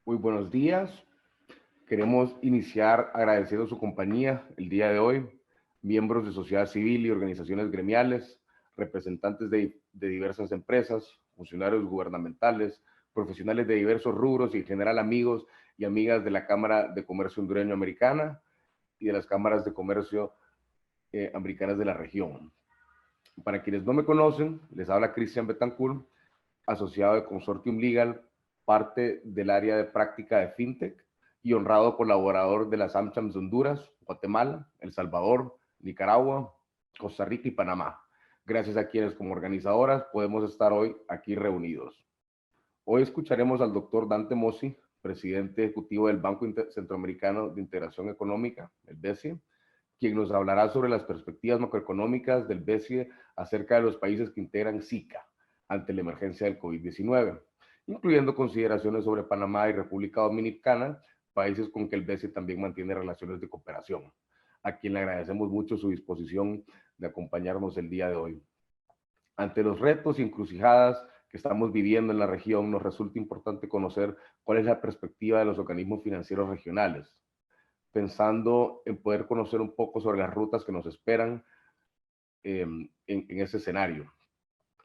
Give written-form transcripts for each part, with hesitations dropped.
Muy buenos días. Queremos iniciar agradeciendo su compañía el día de hoy, miembros de sociedad civil y organizaciones gremiales, representantes de diversas empresas, funcionarios gubernamentales, profesionales de diversos rubros y en general amigos y amigas de la Cámara de Comercio Hondureño Americana y de las cámaras de comercio americanas de la región. Para quienes no me conocen, les habla Cristian Betancourt, asociado de Consortium Legal, parte del área de práctica de FinTech y honrado colaborador de las AmChams de Honduras, Guatemala, El Salvador, Nicaragua, Costa Rica y Panamá. Gracias a quienes como organizadoras podemos estar hoy aquí reunidos. Hoy escucharemos al doctor Dante Mossi, presidente ejecutivo del Banco Centroamericano de Integración Económica, el BCE, quien nos hablará sobre las perspectivas macroeconómicas del BCE acerca de los países que integran SICA ante la emergencia del COVID-19, incluyendo consideraciones sobre Panamá y República Dominicana, países con que el BCE también mantiene relaciones de cooperación, a quien le agradecemos mucho su disposición de acompañarnos el día de hoy. Ante los retos y encrucijadas que estamos viviendo en la región, nos resulta importante conocer cuál es la perspectiva de los organismos financieros regionales, pensando en poder conocer un poco sobre las rutas que nos esperan en ese escenario.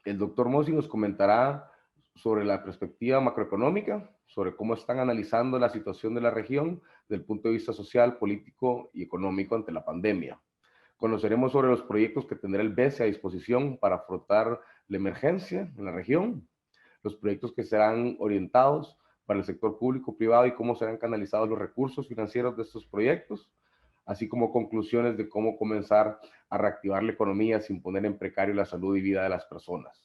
El doctor Mossi nos comentará sobre la perspectiva macroeconómica, sobre cómo están analizando la situación de la región desde el punto de vista social, político y económico ante la pandemia. Conoceremos sobre los proyectos que tendrá el BCE a disposición para afrontar la emergencia en la región, los proyectos que serán orientados para el sector público, privado y cómo serán canalizados los recursos financieros de estos proyectos, así como conclusiones de cómo comenzar a reactivar la economía sin poner en precario la salud y vida de las personas,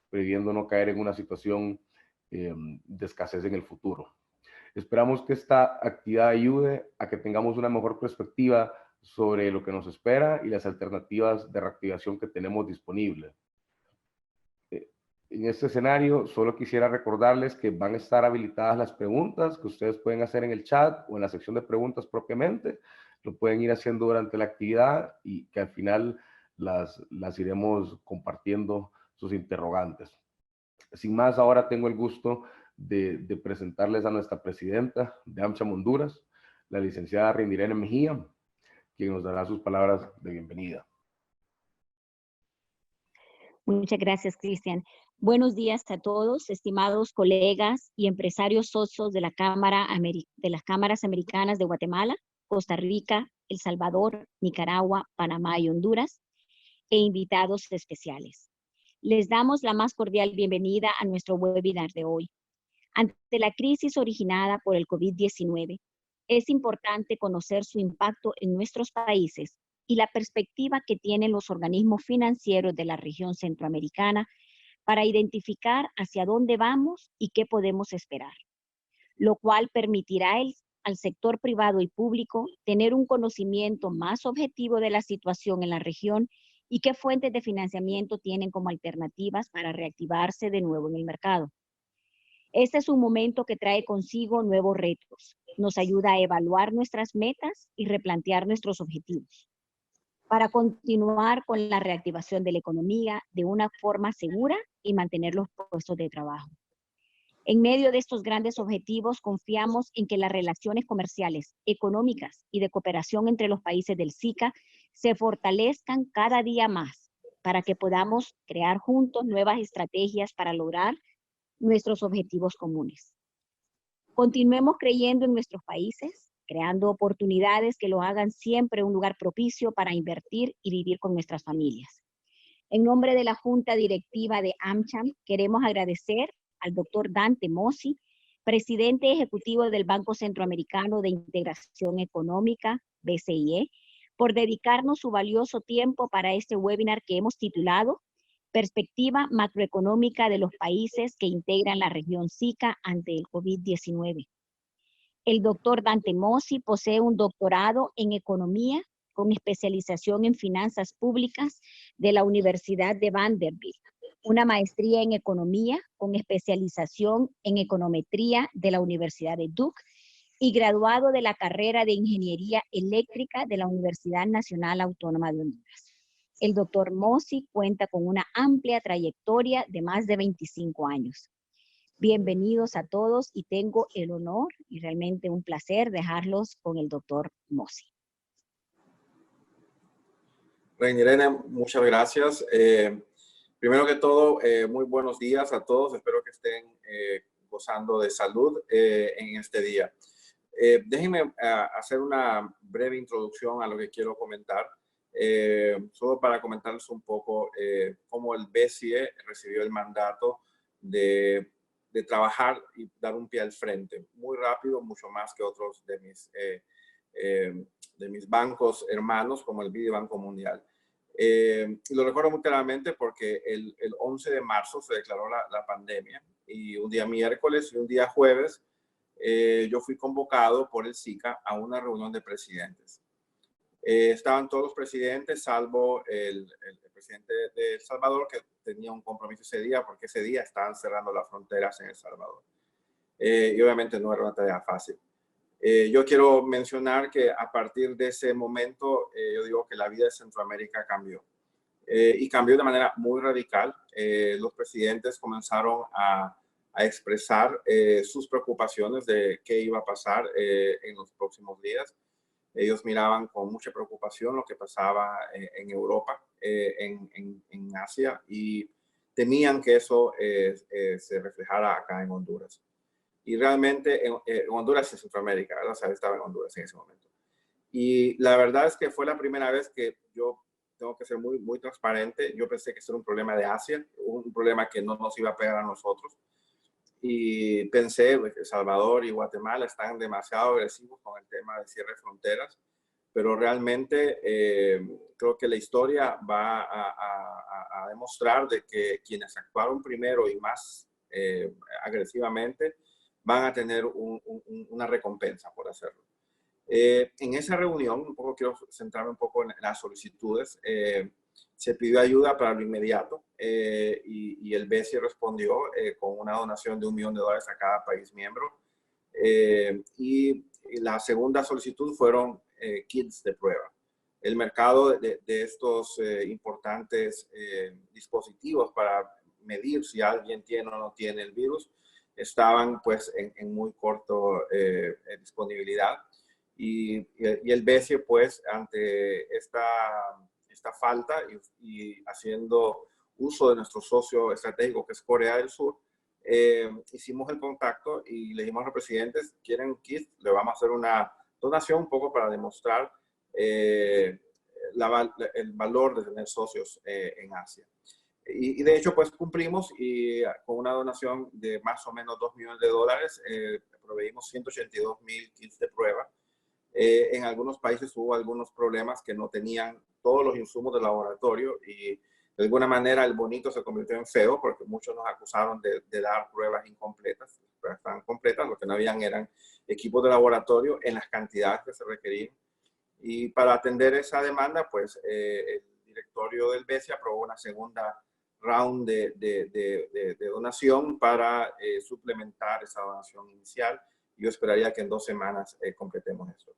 previendo no caer en una situación de escasez en el futuro. Esperamos que esta actividad ayude a que tengamos una mejor perspectiva sobre lo que nos espera y las alternativas de reactivación que tenemos disponibles. En este escenario, solo quisiera recordarles que van a estar habilitadas las preguntas que ustedes pueden hacer en el chat o en la sección de preguntas propiamente. Lo pueden ir haciendo durante la actividad y que al final las iremos compartiendo sus interrogantes. Sin más, ahora tengo el gusto de presentarles a nuestra presidenta de AmCham Honduras, la licenciada Rindirene Mejía, quien nos dará sus palabras de bienvenida. Muchas gracias, Cristian. Buenos días a todos, estimados colegas y empresarios socios de las cámaras americanas de Guatemala, Costa Rica, El Salvador, Nicaragua, Panamá y Honduras, e invitados especiales. Les damos la más cordial bienvenida a nuestro webinar de hoy. Ante la crisis originada por el COVID-19, es importante conocer su impacto en nuestros países y la perspectiva que tienen los organismos financieros de la región centroamericana para identificar hacia dónde vamos y qué podemos esperar, lo cual permitirá al sector privado y público tener un conocimiento más objetivo de la situación en la región y qué fuentes de financiamiento tienen como alternativas para reactivarse de nuevo en el mercado. Este es un momento que trae consigo nuevos retos, nos ayuda a evaluar nuestras metas y replantear nuestros objetivos, para continuar con la reactivación de la economía de una forma segura y mantener los puestos de trabajo. En medio de estos grandes objetivos, confiamos en que las relaciones comerciales, económicas y de cooperación entre los países del SICA se fortalezcan cada día más para que podamos crear juntos nuevas estrategias para lograr nuestros objetivos comunes. Continuemos creyendo en nuestros países, creando oportunidades que lo hagan siempre un lugar propicio para invertir y vivir con nuestras familias. En nombre de la Junta Directiva de AmCham, queremos agradecer al doctor Dante Mossi, presidente ejecutivo del Banco Centroamericano de Integración Económica, BCIE, por dedicarnos su valioso tiempo para este webinar que hemos titulado Perspectiva macroeconómica de los países que integran la región SICA ante el COVID-19. El doctor Dante Mossi posee un doctorado en economía con especialización en finanzas públicas de la Universidad de Vanderbilt, una maestría en economía con especialización en econometría de la Universidad de Duke y graduado de la carrera de Ingeniería Eléctrica de la Universidad Nacional Autónoma de Honduras. El doctor Mossi cuenta con una amplia trayectoria de más de 25 años. Bienvenidos a todos y tengo el honor y realmente un placer dejarlos con el doctor Mossi. Reina Irene, muchas gracias. Primero que todo, muy buenos días a todos. Espero que estén gozando de salud en este día. Déjenme hacer una breve introducción a lo que quiero comentar, solo para comentarles un poco cómo el BCE recibió el mandato de trabajar y dar un pie al frente, muy rápido, mucho más que otros de mis bancos hermanos, como el BID y Banco Mundial. Y lo recuerdo muy claramente porque el 11 de marzo se declaró la pandemia y un día miércoles y un día jueves yo fui convocado por el SICA a una reunión de presidentes. Estaban todos los presidentes, salvo el presidente de El Salvador, que tenía un compromiso ese día, porque ese día estaban cerrando las fronteras en El Salvador. Y obviamente no era una tarea fácil. Yo quiero mencionar que a partir de ese momento, yo digo que la vida de Centroamérica cambió. Y cambió de manera muy radical. Los presidentes comenzaron a expresar sus preocupaciones de qué iba a pasar en los próximos días. Ellos miraban con mucha preocupación lo que pasaba en Europa, en Asia, y temían que eso se reflejara acá en Honduras. Y realmente en Honduras y Centroamérica, ¿verdad? O sea, estaba en Honduras en ese momento. Y la verdad es que fue la primera vez que yo tengo que ser muy, muy transparente. Yo pensé que eso era un problema de Asia, un problema que no nos iba a pegar a nosotros. Y pensé que El Salvador y Guatemala están demasiado agresivos con el tema de cierre de fronteras, pero realmente creo que la historia va a demostrar de que quienes actuaron primero y más agresivamente van a tener una recompensa por hacerlo. En esa reunión, un poco quiero centrarme un poco en las solicitudes. Se pidió ayuda para lo inmediato y el BCE respondió con una donación de $1 millón a cada país miembro. Y la segunda solicitud fueron kits de prueba. El mercado de estos importantes dispositivos para medir si alguien tiene o no tiene el virus estaban pues en muy corto disponibilidad. Y el BCE, pues, ante esta falta y haciendo uso de nuestro socio estratégico, que es Corea del Sur, hicimos el contacto y le dijimos a los presidentes, ¿quieren un kit? Le vamos a hacer una donación un poco para demostrar el valor de tener socios en Asia. Y de hecho, pues cumplimos y con una donación de más o menos $2 millones, proveímos 182,000 kits de prueba. En algunos países hubo algunos problemas que no tenían todos los insumos de laboratorio y de alguna manera el bonito se convirtió en feo porque muchos nos acusaron de dar pruebas incompletas. Las pruebas estaban completas, lo que no habían eran equipos de laboratorio en las cantidades que se requerían. Y para atender esa demanda, pues el directorio del BCE aprobó una segunda round de donación para suplementar esa donación inicial. Yo esperaría que en 2 semanas completemos esto.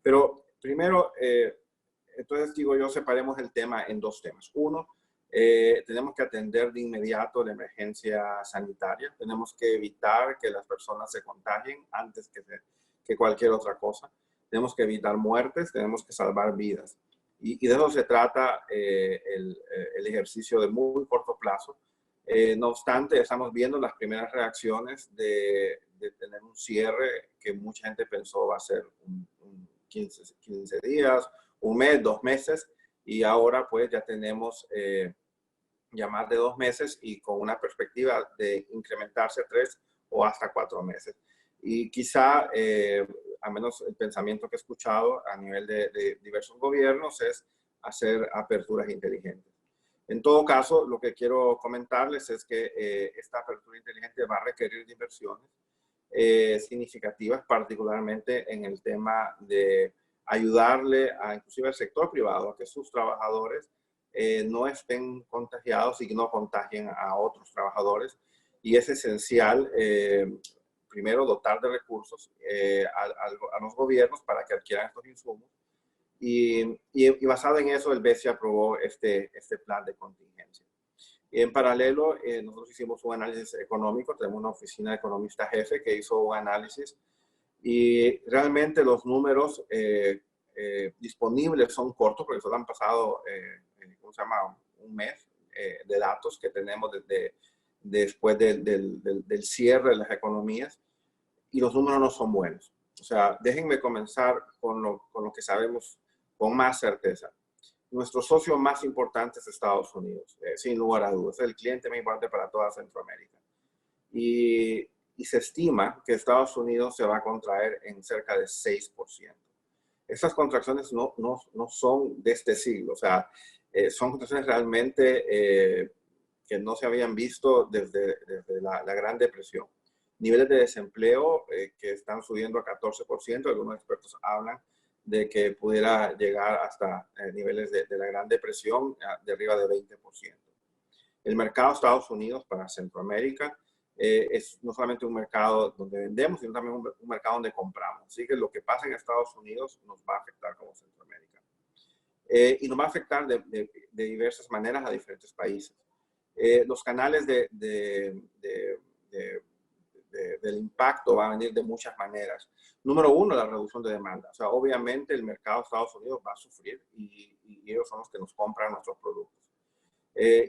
Pero primero, entonces digo yo, separemos el tema en 2 temas. Uno, tenemos que atender de inmediato la emergencia sanitaria. Tenemos que evitar que las personas se contagien antes que cualquier otra cosa. Tenemos que evitar muertes, tenemos que salvar vidas. Y de eso se trata el ejercicio de muy corto plazo. No obstante, estamos viendo las primeras reacciones de tener un cierre que mucha gente pensó va a ser 15 días, 1 mes, 2 meses, y ahora pues ya tenemos ya más de 2 meses y con una perspectiva de incrementarse a 3 o hasta 4 meses. Y quizá, al menos el pensamiento que he escuchado a nivel de diversos gobiernos es hacer aperturas inteligentes. En todo caso, lo que quiero comentarles es que esta apertura inteligente va a requerir de inversiones significativas, particularmente en el tema de ayudarle inclusive al sector privado a que sus trabajadores no estén contagiados y que no contagien a otros trabajadores. Y es esencial, primero, dotar de recursos a los gobiernos para que adquieran estos insumos. Y basado en eso, el BCE aprobó este plan de contingencia. Y en paralelo, nosotros hicimos un análisis económico, tenemos una oficina de economista jefe que hizo un análisis y realmente los números disponibles son cortos porque solo han pasado, ¿cómo se llama? Un mes de datos que tenemos después del cierre de las economías y los números no son buenos. O sea, déjenme comenzar con lo que sabemos con más certeza. Nuestro socio más importante es Estados Unidos, sin lugar a dudas. Es el cliente más importante para toda Centroamérica. Y se estima que Estados Unidos se va a contraer en cerca de 6%. Estas contracciones no son de este siglo, o sea, son contracciones realmente que no se habían visto desde la Gran Depresión. Niveles de desempleo que están subiendo a 14%, algunos expertos hablan de que pudiera llegar hasta niveles de la Gran Depresión de arriba de 20%. El mercado de Estados Unidos para Centroamérica es no solamente un mercado donde vendemos, sino también un mercado donde compramos. Así que lo que pasa en Estados Unidos nos va a afectar como Centroamérica. Y nos va a afectar de diversas maneras a diferentes países. Los canales del impacto van a venir de muchas maneras. Número uno, la reducción de demanda. O sea, obviamente el mercado de Estados Unidos va a sufrir y ellos son los que nos compran nuestros productos.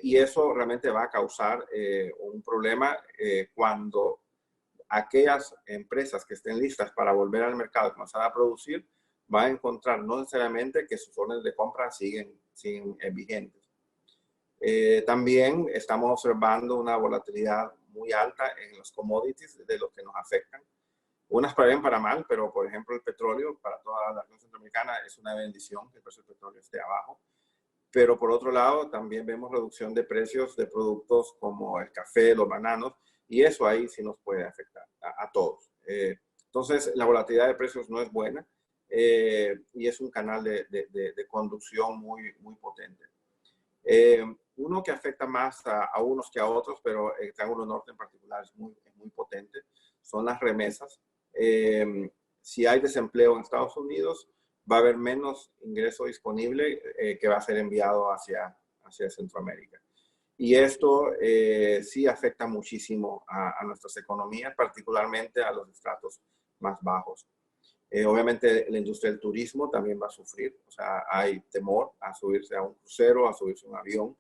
Y eso realmente va a causar un problema cuando aquellas empresas que estén listas para volver al mercado y comenzar a producir van a encontrar no necesariamente que sus órdenes de compra siguen vigentes. También estamos observando una volatilidad muy alta en los commodities de los que nos afectan. Unas para bien, para mal, pero por ejemplo el petróleo para toda la región centroamericana es una bendición que el precio del petróleo esté abajo. Pero por otro lado también vemos reducción de precios de productos como el café, los bananos, y eso ahí sí nos puede afectar a todos. Entonces la volatilidad de precios no es buena y es un canal de conducción muy potente. Uno que afecta más a unos que a otros, pero el Triángulo Norte en particular es muy potente, son las remesas. Si hay desempleo en Estados Unidos, va a haber menos ingreso disponible que va a ser enviado hacia Centroamérica. Y esto sí afecta muchísimo a nuestras economías, particularmente a los estratos más bajos. Obviamente la industria del turismo también va a sufrir, o sea, hay temor a subirse a un crucero, a subirse a un avión,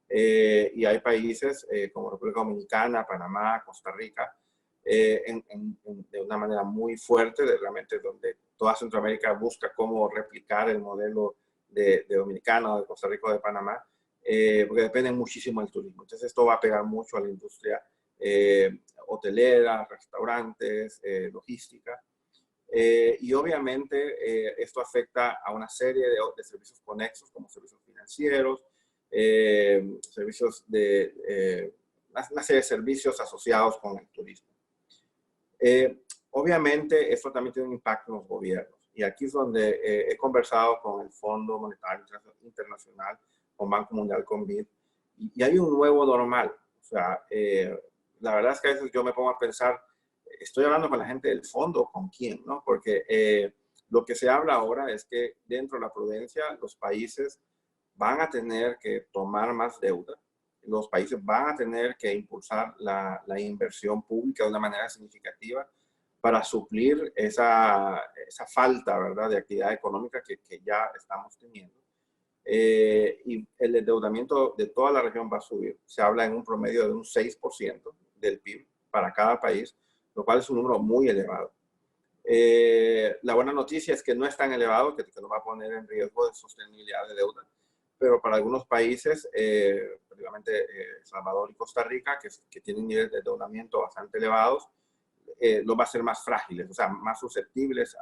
y hay países como República Dominicana, Panamá, Costa Rica, de una manera muy fuerte, realmente donde toda Centroamérica busca cómo replicar el modelo de Dominicana, de Costa Rica o de Panamá, porque dependen muchísimo del turismo. Entonces esto va a pegar mucho a la industria hotelera, restaurantes, logística. Y obviamente esto afecta a una serie de servicios conexos, como servicios financieros, servicios una serie de servicios asociados con el turismo. Obviamente esto también tiene un impacto en los gobiernos. Y aquí es donde he conversado con el Fondo Monetario Internacional, con Banco Mundial, con BID, y hay un nuevo normal. O sea, la verdad es que a veces yo me pongo a pensar, estoy hablando con la gente del fondo, ¿con quién? ¿No? Porque lo que se habla ahora es que dentro de la prudencia los países van a tener que tomar más deuda, los países van a tener que impulsar la inversión pública de una manera significativa para suplir esa falta, ¿verdad?, de actividad económica que ya estamos teniendo. Y el endeudamiento de toda la región va a subir. Se habla en un promedio de un 6% del PIB para cada país, lo cual es un número muy elevado. La buena noticia es que no es tan elevado que nos va a poner en riesgo de sostenibilidad de deuda, pero para algunos países, particularmente Salvador y Costa Rica, que tienen niveles de endeudamiento bastante elevados, los va a ser más frágiles, o sea, más susceptibles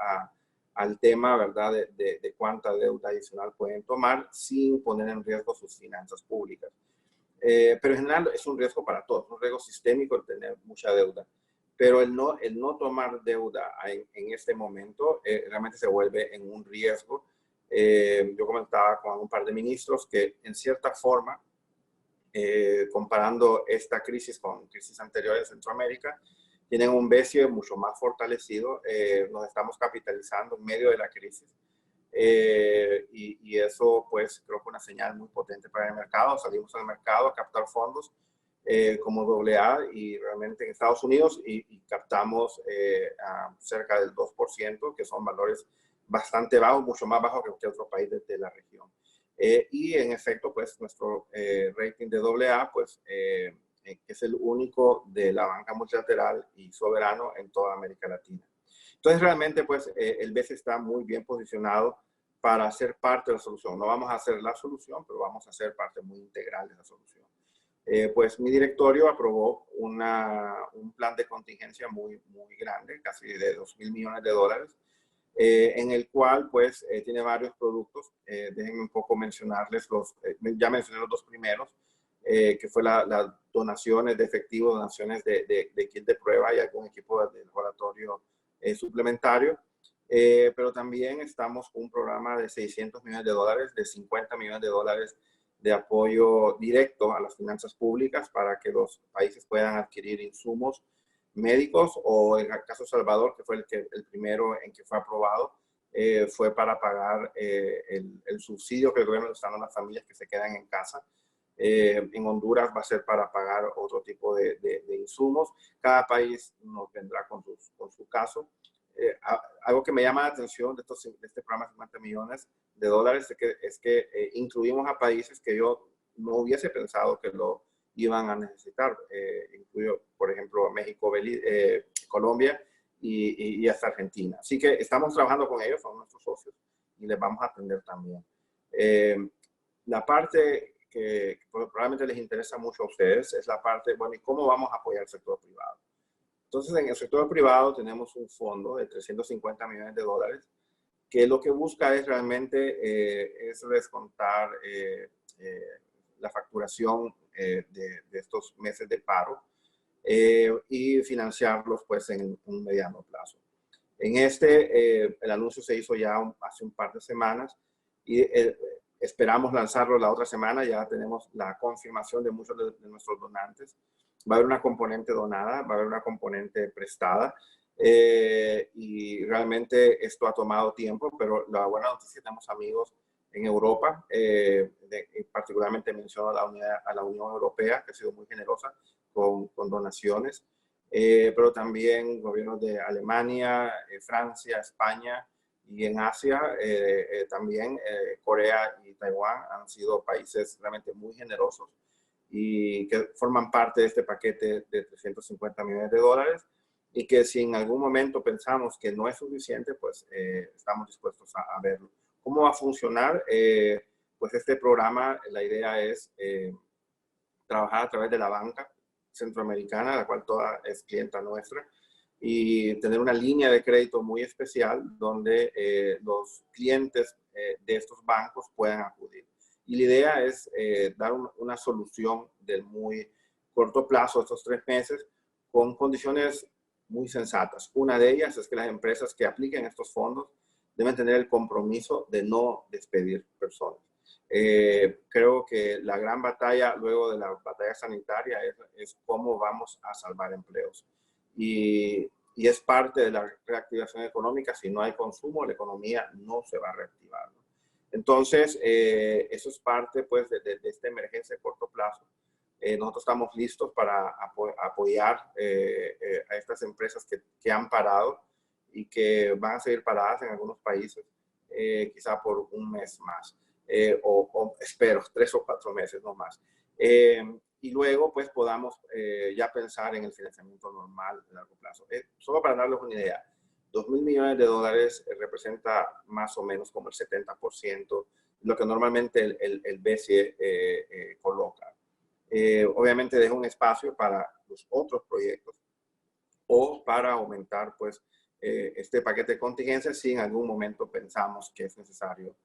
al tema, ¿verdad?, de cuánta deuda adicional pueden tomar sin poner en riesgo sus finanzas públicas. Pero en general es un riesgo para todos, un riesgo sistémico el tener mucha deuda. Pero el no tomar deuda en este momento realmente se vuelve en un riesgo. Yo comentaba con un par de ministros que en cierta forma, comparando esta crisis con crisis anteriores en Centroamérica, tienen un BCE mucho más fortalecido, nos estamos capitalizando en medio de la crisis. y eso pues creo que una señal muy potente para el mercado. Salimos al mercado a captar fondos como AA y realmente en Estados Unidos y captamos a cerca del 2%, que son valores bastante bajos, mucho más bajos que cualquier otro país de la región. Y en efecto, pues nuestro rating de AA, pues es el único de la banca multilateral y soberano en toda América Latina. Entonces, realmente, pues el BCE está muy bien posicionado para ser parte de la solución. No vamos a ser la solución, pero vamos a ser parte muy integral de la solución. Pues mi directorio aprobó un plan de contingencia muy grande, casi de $2.000 millones, en el cual pues tiene varios productos. Déjenme un poco mencionarles ya mencioné los dos primeros, que fue las donaciones de efectivo, donaciones de kit de prueba y algún equipo de laboratorio suplementario. Pero también estamos con un programa de $600 millones, de $50 millones de apoyo directo a las finanzas públicas para que los países puedan adquirir insumos médicos, o en el caso de Salvador, que fue el primero en que fue aprobado, fue para pagar el subsidio que el gobierno está dando a las familias que se quedan en casa. En Honduras va a ser para pagar otro tipo de insumos. Cada país nos vendrá con su caso. Algo que me llama la atención de este programa de $50 millones es que incluimos a países que yo no hubiese pensado que lo iban a necesitar. Incluyo, por ejemplo, México, Colombia y hasta Argentina. Así que estamos trabajando con ellos, son nuestros socios, y les vamos a atender también. La parte que probablemente les interesa mucho a ustedes es la parte, bueno, ¿y cómo vamos a apoyar el sector privado? Entonces, en el sector privado tenemos un fondo de $350 millones, que lo que busca es realmente es descontar la facturación de estos meses de paro y financiarlos pues en un mediano plazo. En el anuncio se hizo ya hace un par de semanas y esperamos lanzarlo la otra semana. Ya tenemos la confirmación de muchos de nuestros donantes. Va a haber una componente donada, va a haber una componente prestada, y realmente esto ha tomado tiempo, pero la buena noticia es que tenemos amigos en Europa, particularmente menciono a la Unión Europea, que ha sido muy generosa con donaciones, pero también gobiernos de Alemania, Francia, España, y en Asia también Corea y Taiwán han sido países realmente muy generosos y que forman parte de este paquete de $350 millones, y que si en algún momento pensamos que no es suficiente, pues estamos dispuestos a verlo. ¿Cómo va a funcionar? Pues este programa, la idea es trabajar a través de la banca centroamericana, la cual toda es clienta nuestra, y tener una línea de crédito muy especial donde los clientes de estos bancos puedan acudir. Y la idea es dar una solución del muy corto plazo, estos 3 meses, con condiciones muy sensatas. Una de ellas es que las empresas que apliquen estos fondos deben tener el compromiso de no despedir personas. Creo que la gran batalla luego de la batalla sanitaria es cómo vamos a salvar empleos. Y es parte de la reactivación económica. Si no hay consumo, la economía no se va a reactivar, ¿no? Entonces, eso es parte pues, de esta emergencia de corto plazo. Nosotros estamos listos para apoyar a estas empresas que han parado y que van a seguir paradas en algunos países, quizá por un mes más, o espero 3 o 4 meses, no más. Y luego pues podamos ya pensar en el financiamiento normal de largo plazo. Solo para darles una idea, $2.000 millones representa más o menos como el 70% de lo que normalmente el BCE coloca. Obviamente deja un espacio para los otros proyectos o para aumentar pues este paquete de contingencia si en algún momento pensamos que es necesario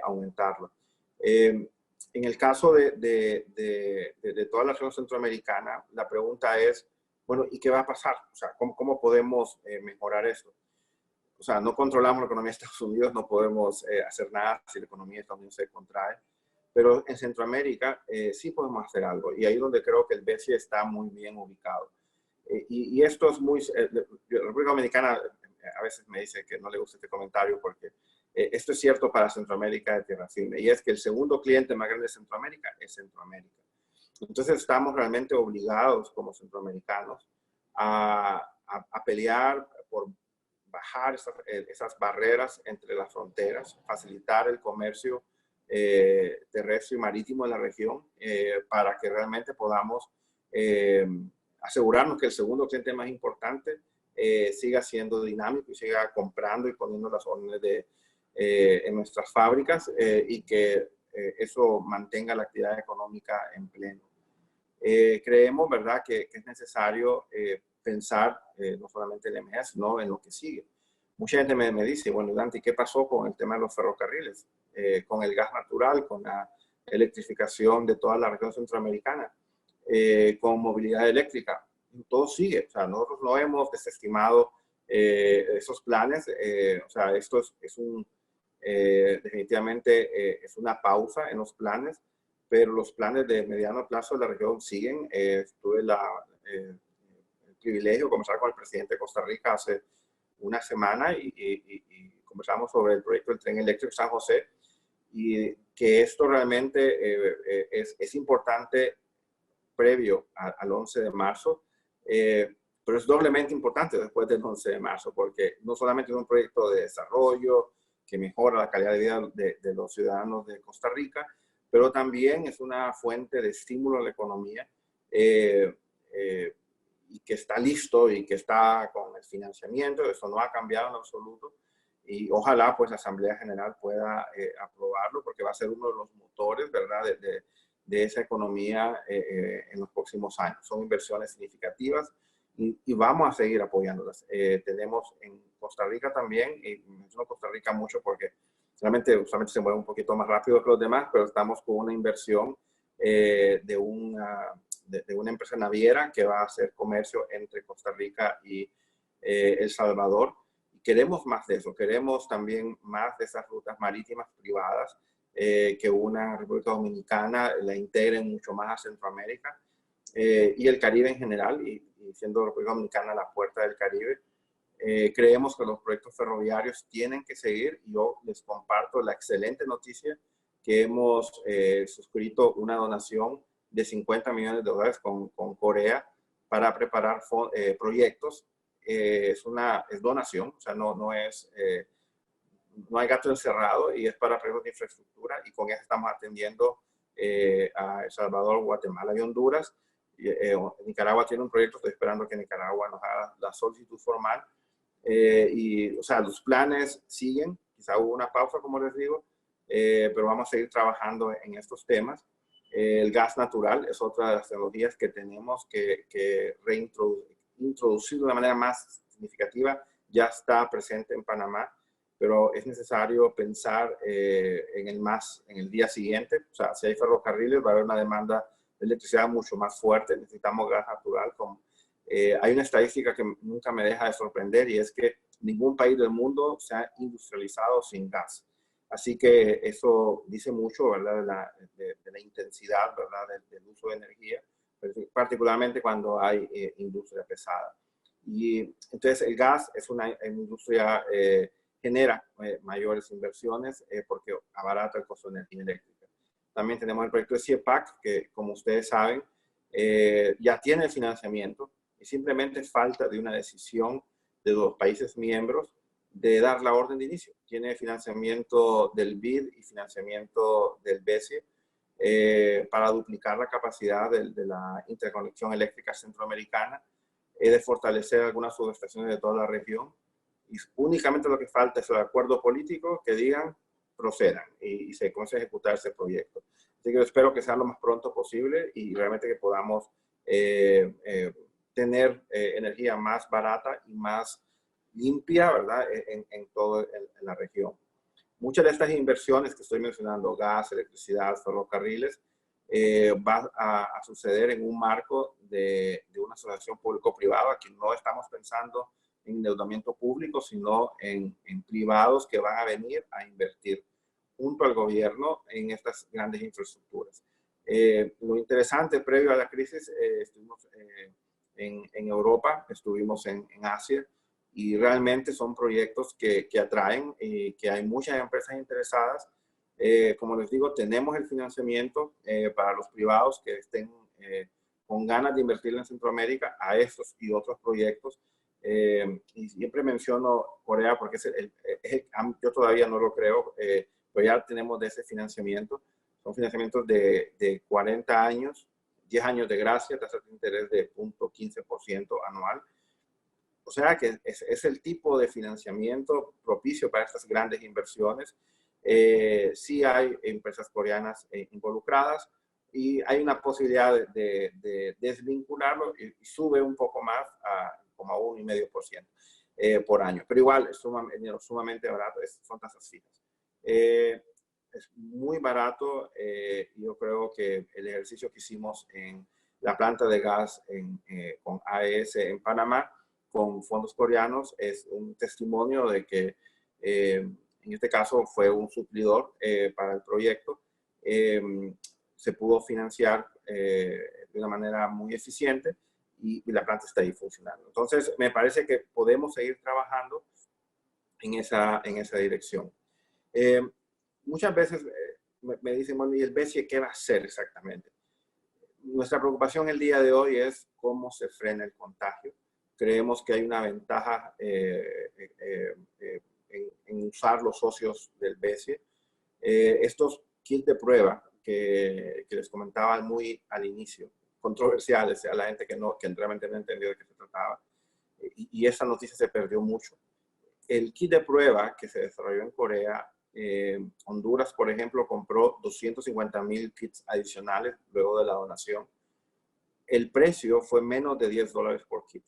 aumentarlo. En el caso de toda la región centroamericana, la pregunta es, bueno, ¿y qué va a pasar? O sea, ¿cómo podemos mejorar esto? O sea, no controlamos la economía de Estados Unidos, no podemos hacer nada si la economía de Estados Unidos se contrae, pero en Centroamérica sí podemos hacer algo, y ahí es donde creo que el BCE está muy bien ubicado. Y esto es muy... la República Dominicana a veces me dice que no le gusta este comentario porque esto es cierto para Centroamérica de tierra firme, y es que el segundo cliente más grande de Centroamérica es Centroamérica. Entonces estamos realmente obligados como centroamericanos a pelear por bajar esas barreras entre las fronteras, facilitar el comercio terrestre y marítimo en la región para que realmente podamos asegurarnos que el segundo cliente más importante siga siendo dinámico y siga comprando y poniendo las órdenes en nuestras fábricas y que eso mantenga la actividad económica en pleno. Creemos, ¿verdad?, que es necesario pensar no solamente en el MES, sino en lo que sigue. Mucha gente me dice, bueno, Dante, ¿qué pasó con el tema de los ferrocarriles? Con el gas natural, con la electrificación de toda la región centroamericana, con movilidad eléctrica. Todo sigue. O sea, nosotros no hemos desestimado esos planes. O sea, esto es definitivamente es una pausa en los planes, pero los planes de mediano plazo de la región siguen. Tuve el privilegio de conversar con el presidente de Costa Rica hace una semana y conversamos sobre el proyecto del tren eléctrico San José, y que esto realmente es importante previo al 11 de marzo, pero es doblemente importante después del 11 de marzo, porque no solamente es un proyecto de desarrollo que mejora la calidad de vida de los ciudadanos de Costa Rica, pero también es una fuente de estímulo a la economía y que está listo y que está con el financiamiento. Eso no ha cambiado en absoluto, y ojalá pues la Asamblea General pueda aprobarlo, porque va a ser uno de los motores, ¿verdad?, de esa economía en los próximos años. Son inversiones significativas y vamos a seguir apoyándolas. Tenemos en Costa Rica también, y menciono Costa Rica mucho porque realmente usualmente se mueve un poquito más rápido que los demás, pero estamos con una inversión de una empresa naviera que va a hacer comercio entre Costa Rica y El Salvador. Queremos más de eso, queremos también más de esas rutas marítimas privadas que una República Dominicana la integren mucho más a Centroamérica y el Caribe en general, y siendo República Dominicana la puerta del Caribe. Creemos que los proyectos ferroviarios tienen que seguir. Yo les comparto la excelente noticia que hemos suscrito una donación de $50 millones con Corea para preparar proyectos. Es donación, o sea, no hay gato encerrado, y es para proyectos de infraestructura, y con eso estamos atendiendo a El Salvador, Guatemala y Honduras. Nicaragua tiene un proyecto, estoy esperando que Nicaragua nos haga la solicitud formal. O sea, los planes siguen, quizá hubo una pausa, como les digo, pero vamos a seguir trabajando en estos temas. El gas natural es otra de las tecnologías que tenemos que reintroducir de una manera más significativa. Ya está presente en Panamá, pero es necesario pensar en el día siguiente. O sea, si hay ferrocarriles, va a haber una demanda de electricidad mucho más fuerte. Necesitamos gas natural. Hay una estadística que nunca me deja de sorprender, y es que ningún país del mundo se ha industrializado sin gas. Así que eso dice mucho, ¿verdad?, de la intensidad, ¿verdad?, del uso de energía, particularmente cuando hay industria pesada. Y entonces el gas es una industria genera mayores inversiones porque abarata el costo de energía eléctrica. También tenemos el proyecto de CIEPAC, que, como ustedes saben, ya tiene el financiamiento, y simplemente falta de una decisión de los países miembros de dar la orden de inicio. Tiene financiamiento del BID y financiamiento del BESIE para duplicar la capacidad de la interconexión eléctrica centroamericana, de fortalecer algunas subestaciones de toda la región. Y únicamente lo que falta es el acuerdo político que digan procedan y se comience a ejecutar ese proyecto. Así que yo espero que sea lo más pronto posible y realmente que podamos tener energía más barata y más limpia, ¿verdad?, en toda la región. Muchas de estas inversiones que estoy mencionando, gas, electricidad, ferrocarriles, va a suceder en un marco de una asociación público-privada. Aquí no estamos pensando en endeudamiento público, sino en privados que van a venir a invertir junto al gobierno en estas grandes infraestructuras. Lo interesante, previo a la crisis, estuvimos en Europa, estuvimos en Asia, y realmente son proyectos que atraen y que hay muchas empresas interesadas. Como les digo, tenemos el financiamiento para los privados que estén con ganas de invertir en Centroamérica a estos y otros proyectos. Y siempre menciono Corea porque yo todavía no lo creo, pero ya tenemos de ese financiamiento. Son financiamientos de 40 años, 10 años de gracia, tasa de interés de 0.15% anual. O sea que es el tipo de financiamiento propicio para estas grandes inversiones. Sí hay empresas coreanas involucradas y hay una posibilidad de desvincularlo y sube un poco más a como a 1,5% por año. Pero igual es sumamente barato, son tasas fijas. Es muy barato. Yo creo que el ejercicio que hicimos en la planta de gas con AES en Panamá, con fondos coreanos, es un testimonio de que en este caso fue un suplidor para el proyecto. Se pudo financiar de una manera muy eficiente y la planta está ahí funcionando. Entonces, me parece que podemos seguir trabajando en esa dirección. Muchas veces me dicen, bueno, ¿y el BCE qué va a hacer exactamente? Nuestra preocupación el día de hoy es cómo se frena el contagio. Creemos que hay una ventaja en usar los socios del BCE. Estos kits de prueba que les comentaba muy al inicio, controversiales a la gente que realmente no entendió de qué se trataba, y esa noticia se perdió mucho. El kit de prueba que se desarrolló en Corea, Honduras, por ejemplo, compró 250,000 kits adicionales luego de la donación. El precio fue menos de $10 por kit.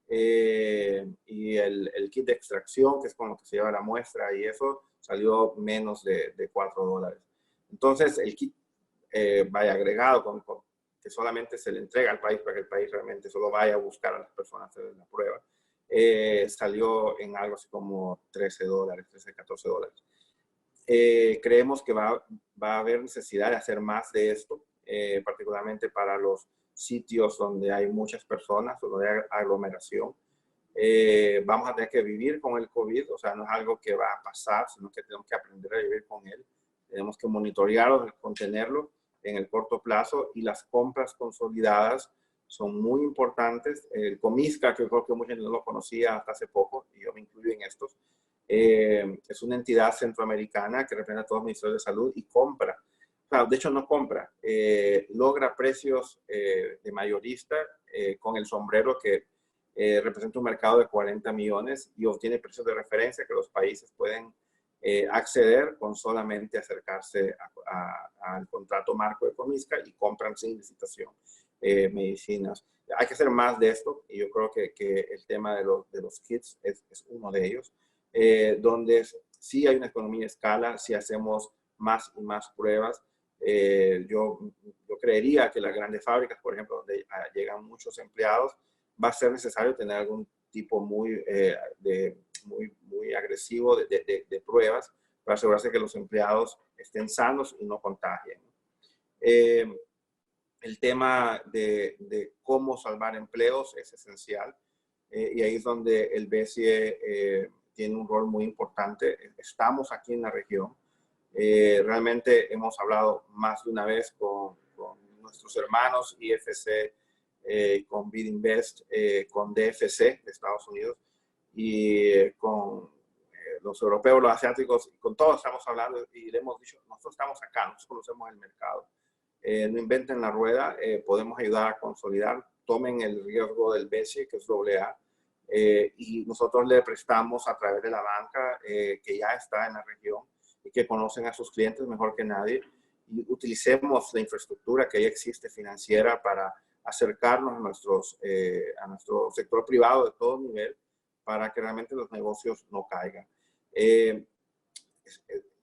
Y el kit de extracción, que es con lo que se lleva la muestra, y eso salió menos de $4. Entonces, el kit vaya agregado, que solamente se le entrega al país para que el país realmente solo vaya a buscar a las personas de la prueba, salió en algo así como $13, $14. Creemos que va a haber necesidad de hacer más de esto, particularmente para los sitios donde hay muchas personas, donde hay aglomeración. Vamos a tener que vivir con el COVID, o sea, no es algo que va a pasar, sino que tenemos que aprender a vivir con él. Tenemos que monitorearlo, contenerlo en el corto plazo, y las compras consolidadas son muy importantes. El Comisca, que creo que mucha gente no lo conocía hasta hace poco, y yo me incluyo en estos, es una entidad centroamericana que representa a todos los ministerios de salud y compra. De hecho, no compra, logra precios de mayorista con el sombrero que representa un mercado de 40 millones y obtiene precios de referencia que los países pueden acceder con solamente acercarse al contrato marco de Comisca, y compran sin licitación medicinas. Hay que hacer más de esto, y yo creo que el tema de los kits es uno de ellos, donde sí hay una economía de escala, si hacemos más y más pruebas. Yo creería que las grandes fábricas, por ejemplo, donde llegan muchos empleados, va a ser necesario tener algún tipo muy agresivo de pruebas para asegurarse que los empleados estén sanos y no contagien. El tema de cómo salvar empleos es esencial, y ahí es donde el BCE tiene un rol muy importante. Estamos aquí en la región. Realmente hemos hablado más de una vez con nuestros hermanos IFC, con BidInvest, con DFC de Estados Unidos, y con los europeos, los asiáticos, con todos estamos hablando, y le hemos dicho, nosotros estamos acá, nosotros conocemos el mercado. No inventen la rueda, podemos ayudar a consolidar, tomen el riesgo del BCE, que es AA, y nosotros le prestamos a través de la banca que ya está en la región y que conocen a sus clientes mejor que nadie, y utilicemos la infraestructura que ya existe financiera para acercarnos a nuestro sector privado de todo nivel, para que realmente los negocios no caigan.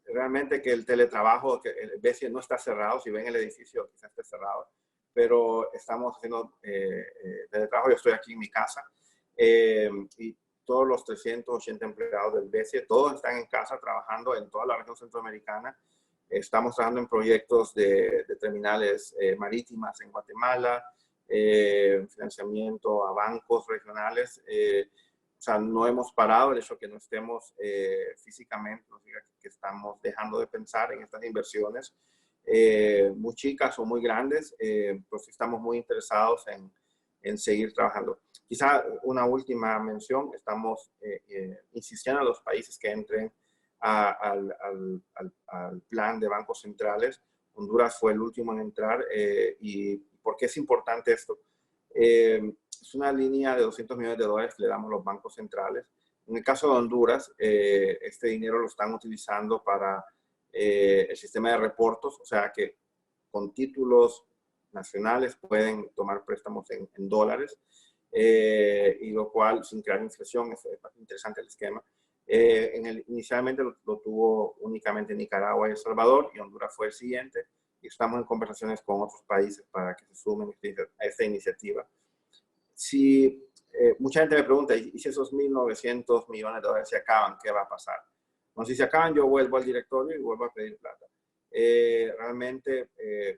Realmente que el teletrabajo, que el BCE no está cerrado, si ven el edificio quizás esté cerrado, pero estamos haciendo teletrabajo. Yo estoy aquí en mi casa, y todos los 380 empleados del BCE, todos están en casa trabajando en toda la región centroamericana. Estamos trabajando en proyectos de terminales marítimas en Guatemala, financiamiento a bancos regionales, O sea, no hemos parado. El hecho de que no estemos físicamente no significa que estamos dejando de pensar en estas inversiones muy chicas o muy grandes, pues estamos muy interesados en seguir trabajando. Quizá una última mención, estamos insistiendo a los países que entren al plan de bancos centrales. Honduras fue el último en entrar. ¿Y por qué es importante esto? Es una línea de $200 millones que le damos a los bancos centrales. En el caso de Honduras, este dinero lo están utilizando para el sistema de reportos, o sea que con títulos nacionales pueden tomar préstamos en dólares, y lo cual sin crear inflación. Es interesante el esquema. Inicialmente lo tuvo únicamente Nicaragua y El Salvador, y Honduras fue el siguiente, y estamos en conversaciones con otros países para que se sumen a esta iniciativa. Si mucha gente me pregunta, ¿y si esos $1.900 millones se acaban, qué va a pasar? Bueno, si se acaban, yo vuelvo al directorio y vuelvo a pedir plata. Realmente,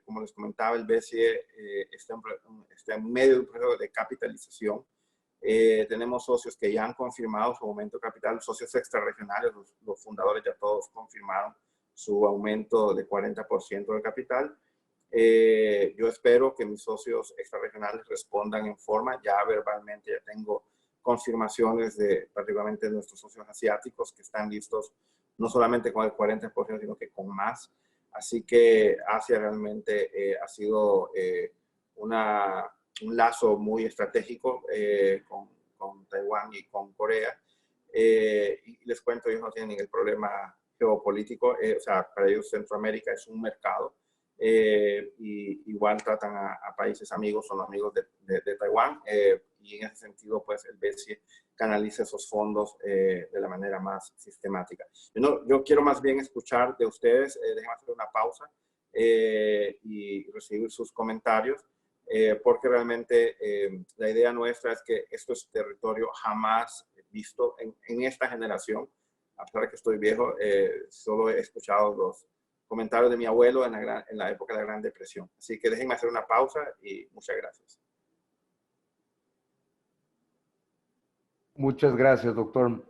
como les comentaba, el BCE está en medio de un proceso de capitalización. Tenemos socios que ya han confirmado su aumento de capital, socios extrarregionales, los fundadores ya todos confirmaron su aumento de 40% del capital. Yo espero que mis socios extrarregionales respondan en forma. Ya verbalmente ya tengo confirmaciones particularmente de nuestros socios asiáticos que están listos no solamente con el 40%, sino que con más. Así que Asia realmente ha sido un lazo muy estratégico con Taiwán y con Corea. Y les cuento, ellos no tienen ningún problema geopolítico. O sea, para ellos Centroamérica es un mercado. Y igual tratan a países amigos, son amigos de Taiwán, y en ese sentido pues el BCE canaliza esos fondos de la manera más sistemática. Yo quiero más bien escuchar de ustedes. Déjenme hacer una pausa y recibir sus comentarios, porque realmente la idea nuestra es que esto es territorio jamás visto en esta generación. A pesar de que estoy viejo, solo he escuchado los comentarios de mi abuelo en la época de la Gran Depresión. Así que déjenme hacer una pausa y muchas gracias. Muchas gracias, doctor.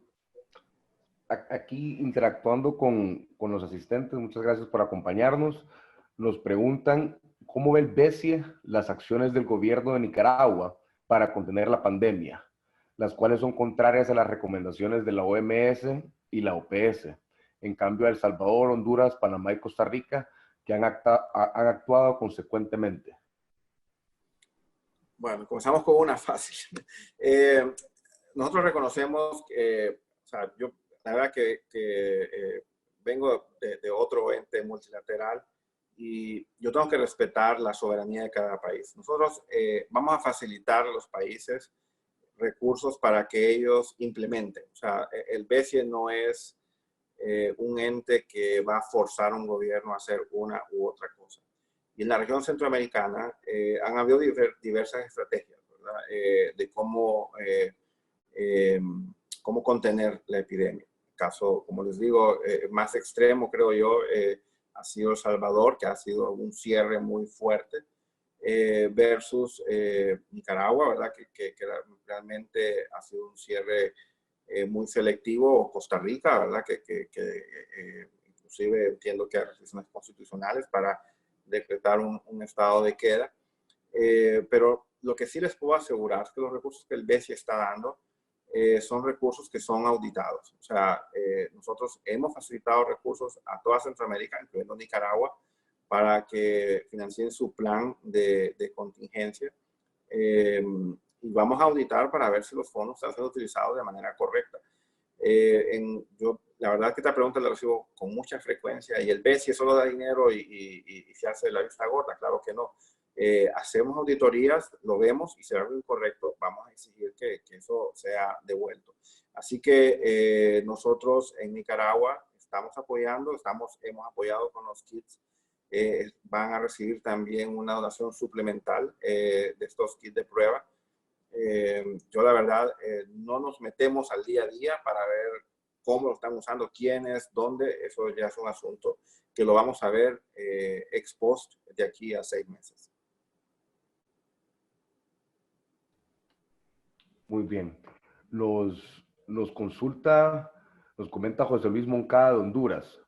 Aquí interactuando con los asistentes, muchas gracias por acompañarnos. Nos preguntan, ¿cómo ve el BCE las acciones del gobierno de Nicaragua para contener la pandemia, las cuales son contrarias a las recomendaciones de la OMS y la OPS? En cambio, El Salvador, Honduras, Panamá y Costa Rica, que han actuado consecuentemente. Bueno, comenzamos con una fácil. Nosotros reconocemos que, o sea, yo la verdad que vengo de otro ente multilateral y yo tengo que respetar la soberanía de cada país. Nosotros vamos a facilitar a los países recursos para que ellos implementen. O sea, el BCE no es un ente que va a forzar a un gobierno a hacer una u otra cosa. Y en la región centroamericana han habido diversas estrategias, ¿verdad? De cómo contener la epidemia. El caso, como les digo, más extremo, creo yo, ha sido El Salvador, que ha sido un cierre muy fuerte, versus Nicaragua, ¿verdad? Que realmente ha sido un cierre muy selectivo, o Costa Rica, ¿verdad? Inclusive entiendo que hay restricciones constitucionales para decretar un estado de queda. Pero lo que sí les puedo asegurar es que los recursos que el BCE está dando son recursos que son auditados. O sea, nosotros hemos facilitado recursos a toda Centroamérica, incluyendo Nicaragua, para que financien su plan de contingencia. Y vamos a auditar para ver si los fondos están siendo utilizados de manera correcta. La verdad que esta pregunta la recibo con mucha frecuencia. ¿Y el BCE solo da dinero y se hace la vista gorda? Claro que no. Hacemos auditorías, lo vemos, y si hay algo incorrecto, vamos a exigir que eso sea devuelto. Así que nosotros en Nicaragua estamos apoyando, hemos apoyado con los kits. Van a recibir también una donación suplemental de estos kits de prueba. Yo la verdad no nos metemos al día a día para ver cómo lo están usando, quiénes, dónde. Eso ya es un asunto que lo vamos a ver ex post de aquí a 6 meses. Muy bien. Los Nos comenta José Luis Moncada de Honduras.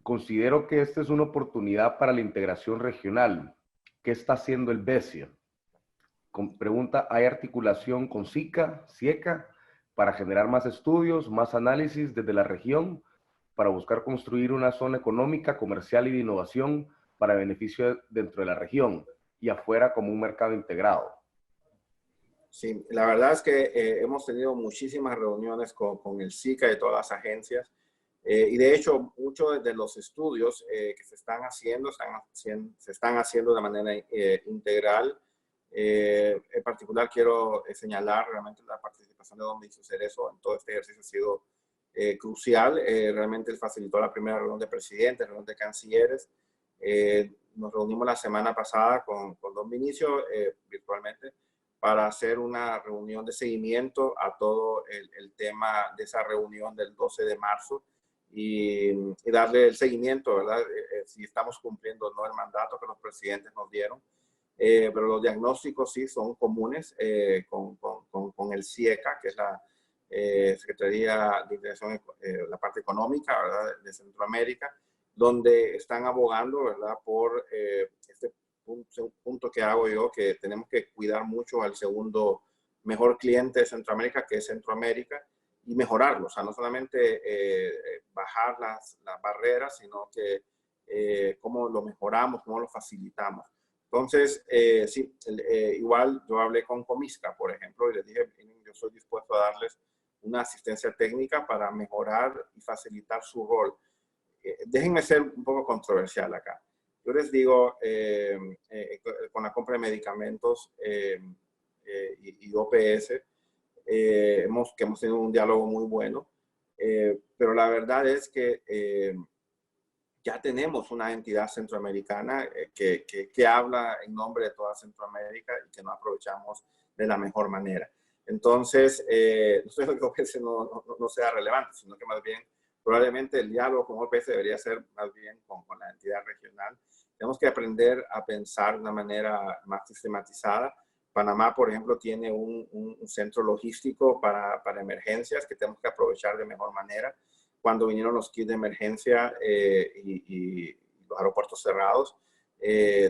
Considero que esta es una oportunidad para la integración regional. ¿Qué está haciendo el BESIA? Pregunta, ¿hay articulación con SICA para generar más estudios, más análisis desde la región, para buscar construir una zona económica, comercial y de innovación para beneficio dentro de la región y afuera como un mercado integrado? Sí, la verdad es que hemos tenido muchísimas reuniones con el SICA y todas las agencias. Y de hecho, muchos de los estudios que se están haciendo, se están haciendo de manera integral. En particular, quiero señalar realmente la participación de don Vinicius Cerezo en todo este ejercicio ha sido crucial. Realmente él facilitó la primera reunión de presidentes, reunión de cancilleres. Nos reunimos la semana pasada con don Vinicio virtualmente para hacer una reunión de seguimiento a todo el tema de esa reunión del 12 de marzo y darle el seguimiento, ¿verdad? Si estamos cumpliendo o no el mandato que los presidentes nos dieron. Pero los diagnósticos sí son comunes con el CIECA, que es la Secretaría de Integración, la parte económica, ¿verdad? De Centroamérica, donde están abogando, ¿verdad? Por este punto que hago yo, que tenemos que cuidar mucho al segundo mejor cliente de Centroamérica, que es Centroamérica, y mejorarlo. O sea, no solamente bajar las barreras, sino que cómo lo mejoramos, cómo lo facilitamos. Entonces, sí, igual yo hablé con Comisca, por ejemplo, y les dije, yo estoy dispuesto a darles una asistencia técnica para mejorar y facilitar su rol. Déjenme ser un poco controversial acá. Yo les digo, con la compra de medicamentos y OPS, que hemos tenido un diálogo muy bueno, pero la verdad es que ya tenemos una entidad centroamericana que habla en nombre de toda Centroamérica y que no aprovechamos de la mejor manera. Entonces, no estoy diciendo que OPS no sea relevante, sino que más bien probablemente el diálogo con OPS debería ser más bien con la entidad regional. Tenemos que aprender a pensar de una manera más sistematizada. Panamá, por ejemplo, tiene un centro logístico para emergencias que tenemos que aprovechar de mejor manera. Cuando vinieron los kits de emergencia y los aeropuertos cerrados,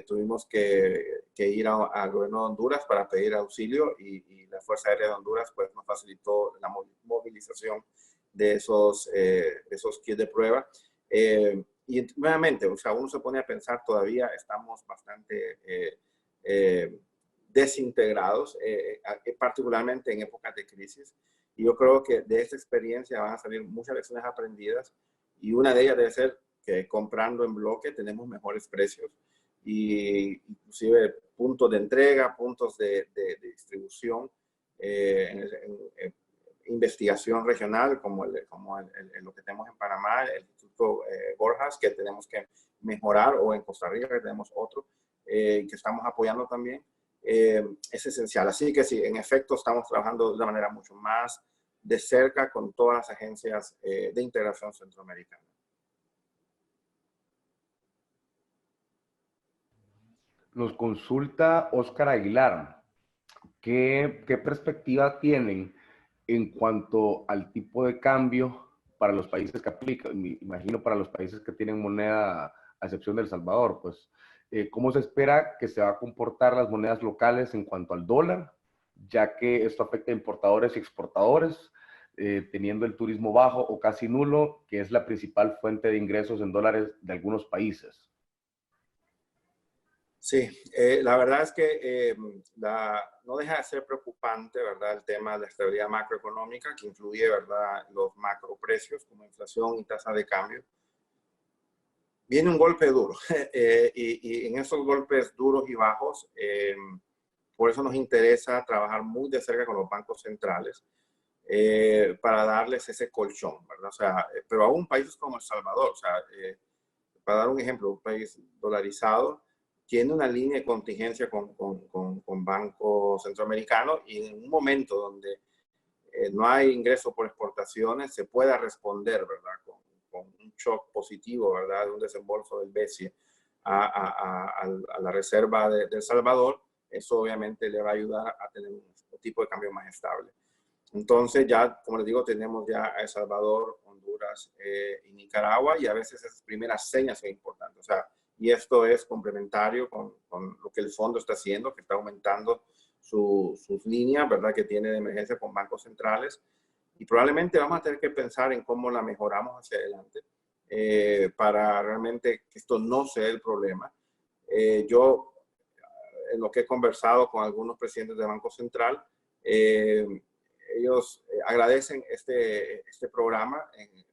tuvimos que ir al gobierno de Honduras para pedir auxilio y la Fuerza Aérea de Honduras pues, nos facilitó la movilización de esos kits de prueba. Y nuevamente, o sea, uno se pone a pensar, todavía estamos bastante desintegrados, particularmente en épocas de crisis. Y yo creo que de esta experiencia van a salir muchas lecciones aprendidas y una de ellas debe ser que comprando en bloque tenemos mejores precios y inclusive puntos de entrega, puntos de distribución, investigación regional como lo que tenemos en Panamá, el Instituto Borjas, que tenemos que mejorar, o en Costa Rica que tenemos otro que estamos apoyando también. Es esencial. Así que sí, en efecto, estamos trabajando de una manera mucho más de cerca con todas las agencias de integración centroamericana. Nos consulta Óscar Aguilar. ¿Qué perspectiva tienen en cuanto al tipo de cambio para los países que aplican? Me imagino para los países que tienen moneda, a excepción de El Salvador, pues, ¿cómo se espera que se va a comportar las monedas locales en cuanto al dólar, ya que esto afecta a importadores y exportadores, teniendo el turismo bajo o casi nulo, que es la principal fuente de ingresos en dólares de algunos países? Sí, la verdad es que no deja de ser preocupante, ¿verdad? El tema de la estabilidad macroeconómica que influye, ¿verdad? Los macroprecios como inflación y tasa de cambio. Viene un golpe duro y en esos golpes duros y bajos, por eso nos interesa trabajar muy de cerca con los bancos centrales para darles ese colchón, ¿verdad? O sea, pero aún países como El Salvador, o sea, para dar un ejemplo, un país dolarizado tiene una línea de contingencia con Banco Centroamericano y en un momento donde no hay ingreso por exportaciones, se pueda responder, ¿verdad? Con un shock positivo, ¿verdad? De un desembolso del BESIE a la reserva de El Salvador, eso obviamente le va a ayudar a tener un tipo de cambio más estable. Entonces ya, como les digo, tenemos ya a El Salvador, Honduras y Nicaragua, y a veces esas primeras señas son importantes. O sea, y esto es complementario con lo que el fondo está haciendo, que está aumentando sus líneas, ¿verdad?, que tiene de emergencia con bancos centrales. Y probablemente vamos a tener que pensar en cómo la mejoramos hacia adelante para realmente que esto no sea el problema. Yo, en lo que he conversado con algunos presidentes de Banco Central, ellos agradecen este programa,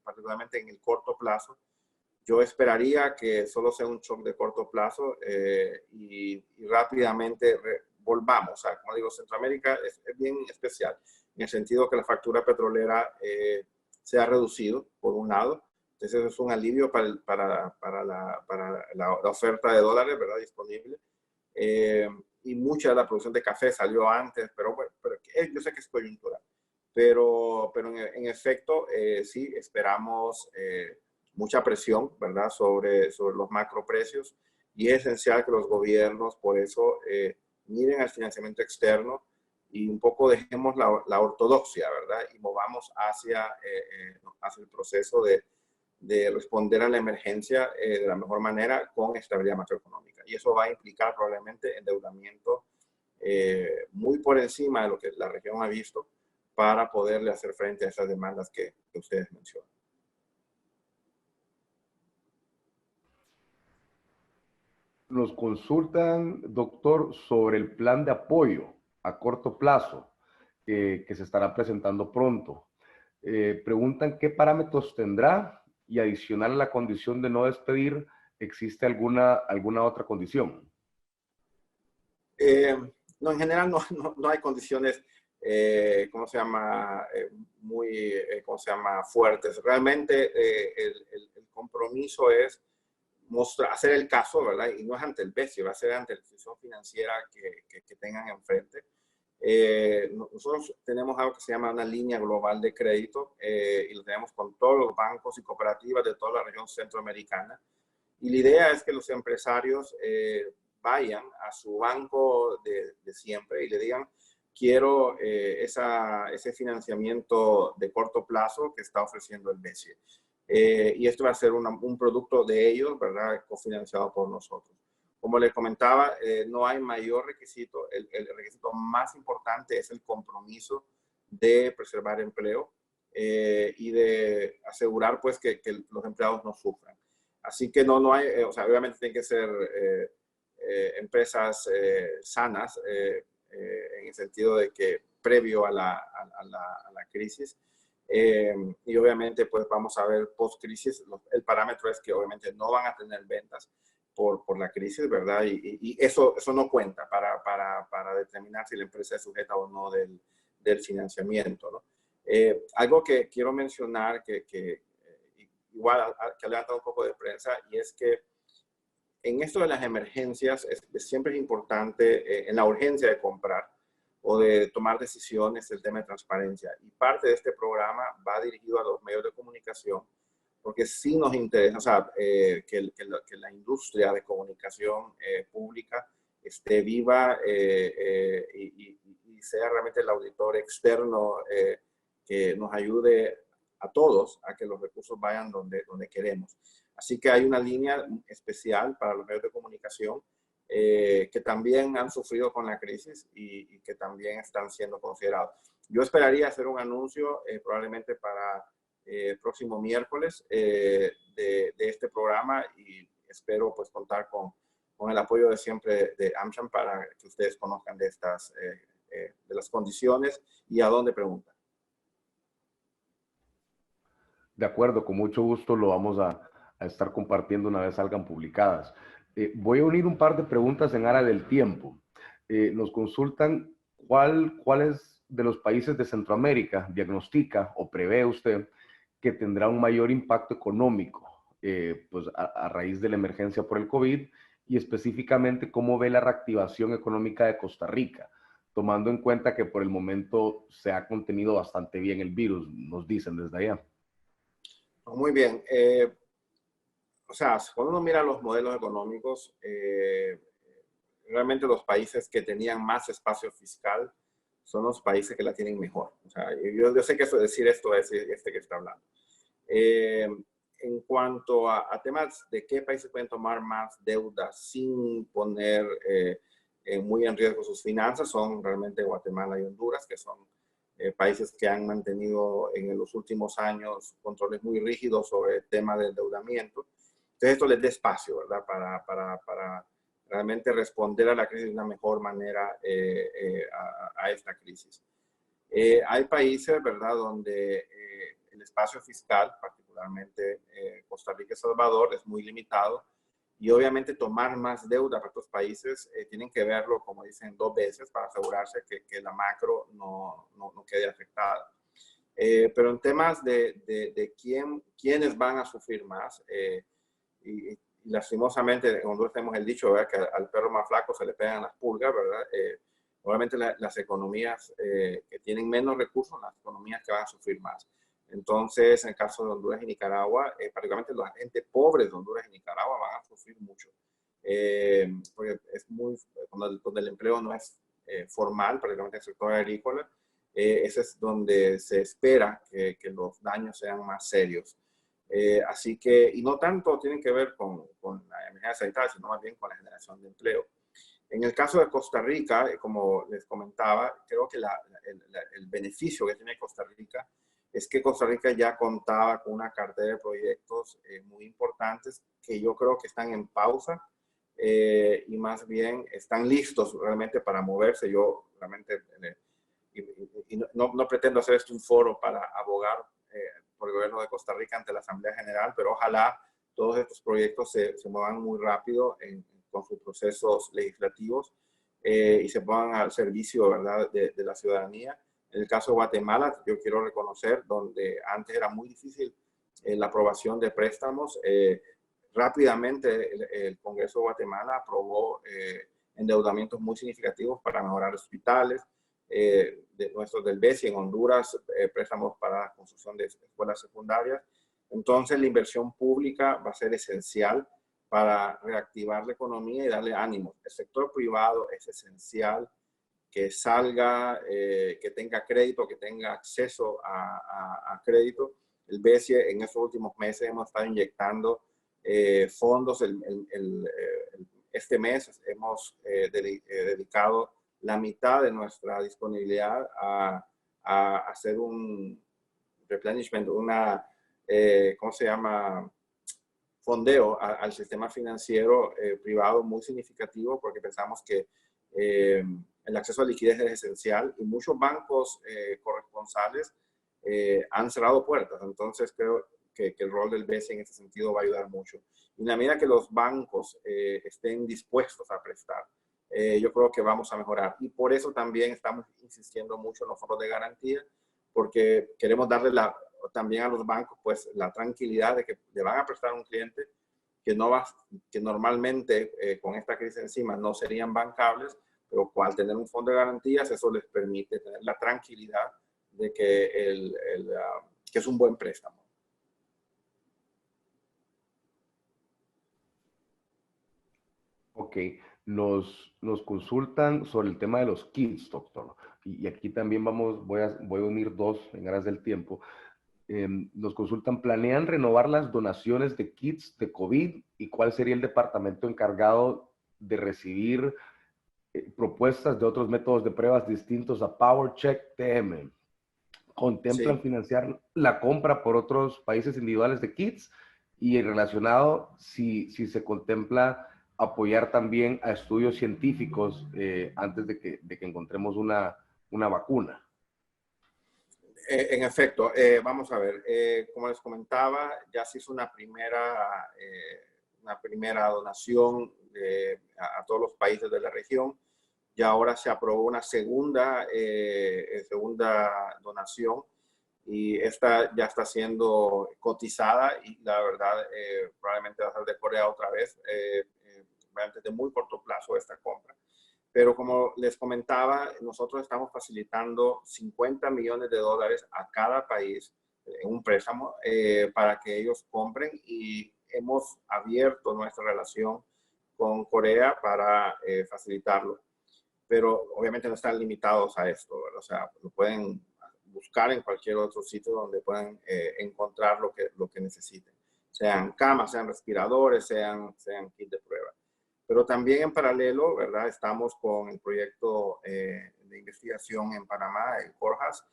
particularmente en el corto plazo. Yo esperaría que solo sea un shock de corto plazo y rápidamente volvamos. O sea, como digo, Centroamérica es bien especial en el sentido que la factura petrolera se ha reducido, por un lado. Entonces, eso es un alivio para la oferta de dólares, ¿verdad?, disponible. Y mucha de la producción de café salió antes, pero bueno, yo sé que es coyuntural. Pero en efecto, sí, esperamos mucha presión, ¿verdad?, sobre los macroprecios, y es esencial que los gobiernos, por eso, miren al financiamiento externo y un poco dejemos la ortodoxia, ¿verdad?, y movamos hacia el proceso de responder a la emergencia de la mejor manera con estabilidad macroeconómica. Y eso va a implicar probablemente endeudamiento muy por encima de lo que la región ha visto para poderle hacer frente a esas demandas que ustedes mencionan. Nos consultan, doctor, sobre el plan de apoyo a corto plazo que se estará presentando pronto. Preguntan qué parámetros tendrá y adicional a la condición de no despedir, ¿existe alguna otra condición? No, en general no hay condiciones, ¿cómo se llama? Muy, ¿cómo se llama? Fuertes. Realmente el compromiso es hacer el caso, ¿verdad? Y no es ante el BCE, va a ser ante la institución financiera que tengan enfrente. Nosotros tenemos algo que se llama una línea global de crédito y lo tenemos con todos los bancos y cooperativas de toda la región centroamericana. Y la idea es que los empresarios vayan a su banco de siempre y le digan, quiero ese financiamiento de corto plazo que está ofreciendo el BCE. Y esto va a ser un producto de ellos, ¿verdad?, cofinanciado por nosotros. Como les comentaba, no hay mayor requisito. El requisito más importante es el compromiso de preservar empleo y de asegurar, pues, que los empleados no sufran. Así que no hay, o sea, obviamente tienen que ser empresas sanas en el sentido de que previo a la crisis. Y obviamente, pues vamos a ver post-crisis, el parámetro es que obviamente no van a tener ventas por la crisis, ¿verdad? Y eso no cuenta para determinar si la empresa es sujeta o no del financiamiento, ¿no? Algo que quiero mencionar que igual que ha levantado un poco de prensa, y es que en esto de las emergencias siempre es importante, en la urgencia de comprar o de tomar decisiones, el tema de transparencia. Y parte de este programa va dirigido a los medios de comunicación, porque sí nos interesa, o sea, que la industria de comunicación pública esté viva y sea realmente el auditor externo que nos ayude a todos a que los recursos vayan donde queremos. Así que hay una línea especial para los medios de comunicación que también han sufrido con la crisis y que también están siendo considerados. Yo esperaría hacer un anuncio probablemente para próximo miércoles de este programa, y espero pues contar con el apoyo de siempre de AmCham para que ustedes conozcan de las condiciones y a dónde preguntan. De acuerdo, con mucho gusto lo vamos a estar compartiendo una vez salgan publicadas. Voy a unir un par de preguntas en área del tiempo. Nos consultan cuáles de los países de Centroamérica diagnostica o prevé usted que tendrá un mayor impacto económico pues a raíz de la emergencia por el COVID, y específicamente cómo ve la reactivación económica de Costa Rica, tomando en cuenta que por el momento se ha contenido bastante bien el virus, nos dicen desde allá. Muy bien. O sea, cuando uno mira los modelos económicos, realmente los países que tenían más espacio fiscal son los países que la tienen mejor. O sea, yo sé que decir esto es este que está hablando. En cuanto a temas de qué países pueden tomar más deuda sin poner muy en riesgo sus finanzas, son realmente Guatemala y Honduras, que son países que han mantenido en los últimos años controles muy rígidos sobre el tema del endeudamiento. Entonces esto les da espacio, ¿verdad? Para realmente responder a la crisis de una mejor manera a esta crisis. Hay países, ¿verdad?, donde el espacio fiscal, particularmente Costa Rica y El Salvador, es muy limitado. Y obviamente tomar más deuda para estos países tienen que verlo, como dicen, 2 veces para asegurarse que la macro no quede afectada. Pero en temas de quiénes van a sufrir más, y lastimosamente en Honduras tenemos el dicho, ¿verdad?, que al perro más flaco se le pegan las pulgas, ¿verdad? Obviamente las economías que tienen menos recursos, las economías que van a sufrir más. Entonces, en el caso de Honduras y Nicaragua, particularmente la gente pobre de Honduras y Nicaragua van a sufrir mucho. Porque es muy, donde el empleo no es formal, particularmente en el sector agrícola, ese es donde se espera que los daños sean más serios. Así que, y no tanto tienen que ver con la emergencia sanitaria, sino más bien con la generación de empleo. En el caso de Costa Rica, como les comentaba, creo que el beneficio que tiene Costa Rica es que Costa Rica ya contaba con una cartera de proyectos muy importantes que yo creo que están en pausa y más bien están listos realmente para moverse. Yo realmente no pretendo hacer esto un foro para abogar por el gobierno de Costa Rica ante la Asamblea General, pero ojalá todos estos proyectos se muevan muy rápido con sus procesos legislativos y se pongan al servicio, ¿verdad?, de la ciudadanía. En el caso de Guatemala, yo quiero reconocer, donde antes era muy difícil la aprobación de préstamos, rápidamente el Congreso de Guatemala aprobó endeudamientos muy significativos para mejorar hospitales, de nuestros del BESI en Honduras, préstamos para la construcción de escuelas secundarias. Entonces, la inversión pública va a ser esencial para reactivar la economía y darle ánimo. El sector privado es esencial que salga, que tenga crédito, que tenga acceso a crédito. El BESI en estos últimos meses hemos estado inyectando fondos. Este mes hemos dedicado la mitad de nuestra disponibilidad a hacer un replenishment, ¿cómo se llama?, fondeo al sistema financiero privado muy significativo, porque pensamos que el acceso a liquidez es esencial y muchos bancos corresponsales han cerrado puertas. Entonces creo que el rol del BESI en ese sentido va a ayudar mucho. Y en la medida que los bancos estén dispuestos a prestar, yo creo que vamos a mejorar. Y por eso también estamos insistiendo mucho en los fondos de garantía, porque queremos darle también a los bancos pues la tranquilidad de que le van a prestar a un cliente que normalmente con esta crisis encima no serían bancables, pero al tener un fondo de garantías eso les permite tener la tranquilidad de que, que es un buen préstamo. Ok, nos consultan sobre el tema de los kits, doctor. Y aquí también voy a unir dos en aras del tiempo. Nos consultan, ¿planean renovar las donaciones de kits de COVID? ¿Y cuál sería el departamento encargado de recibir propuestas de otros métodos de pruebas distintos a PowerCheck TM? ¿Contemplan financiar la compra por otros países individuales de kits? Y relacionado, si se contempla apoyar también a estudios científicos antes de que encontremos una vacuna. En efecto, vamos a ver, como les comentaba, ya se hizo una primera donación a todos los países de la región, y ahora se aprobó una segunda donación, y esta ya está siendo cotizada, y la verdad probablemente va a ser de Corea otra vez, realmente de muy corto plazo esta compra. Pero como les comentaba, nosotros estamos facilitando $50 millones a cada país en un préstamo para que ellos compren, y hemos abierto nuestra relación con Corea para facilitarlo. pero obviamente no están limitados a esto, ¿verdad? O sea, lo pueden buscar en cualquier otro sitio donde puedan encontrar lo que necesiten. Sean camas, sean respiradores, sean kits de prueba. Pero también en paralelo, ¿verdad? Estamos con el proyecto de investigación en Panamá, el CORJAS,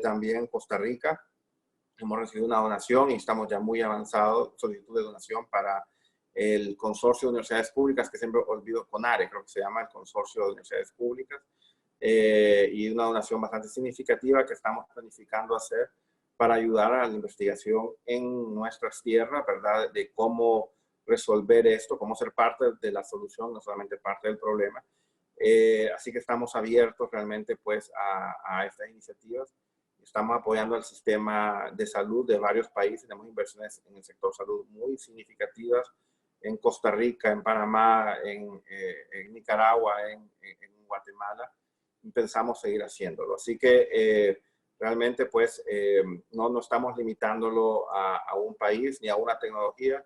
también en Costa Rica. Hemos recibido una donación y estamos ya muy avanzados, solicitud de donación para el Consorcio de Universidades Públicas, que siempre olvido, CONARE, creo que se llama el Consorcio de Universidades Públicas, y una donación bastante significativa que estamos planificando hacer para ayudar a la investigación en nuestras tierras, ¿verdad? De cómo resolver esto, cómo ser parte de la solución, no solamente parte del problema. Así que estamos abiertos realmente pues a estas iniciativas. Estamos apoyando al sistema de salud de varios países. Tenemos inversiones en el sector salud muy significativas en Costa Rica, en Panamá, en Nicaragua, en Guatemala. Y pensamos seguir haciéndolo. Así que realmente pues no estamos limitándolo a un país ni a una tecnología.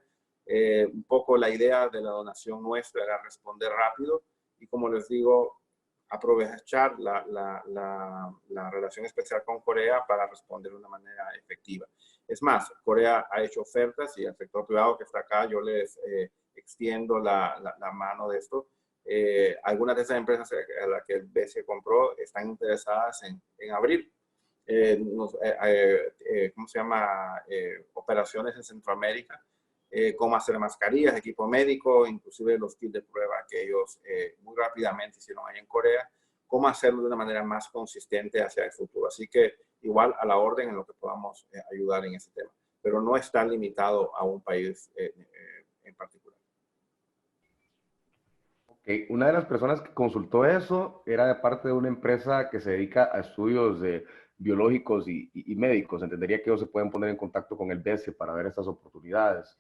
Un poco la idea de la donación nuestra era responder rápido y, como les digo, aprovechar la relación especial con Corea para responder de una manera efectiva. Es más, Corea ha hecho ofertas y al sector privado que está acá yo les extiendo la mano de esto. Algunas de esas empresas a las que el BCE compró están interesadas en abrir ¿cómo se llama? Operaciones en Centroamérica, cómo hacer mascarillas, equipo médico, inclusive los kits de prueba que ellos muy rápidamente hicieron ahí en Corea, cómo hacerlo de una manera más consistente hacia el futuro. Así que igual a la orden en lo que podamos ayudar en ese tema, pero no está limitado a un país en particular. Okay. Una de las personas que consultó eso era de parte de una empresa que se dedica a estudios biológicos y médicos. Entendería que ellos se pueden poner en contacto con el BESE para ver estas oportunidades.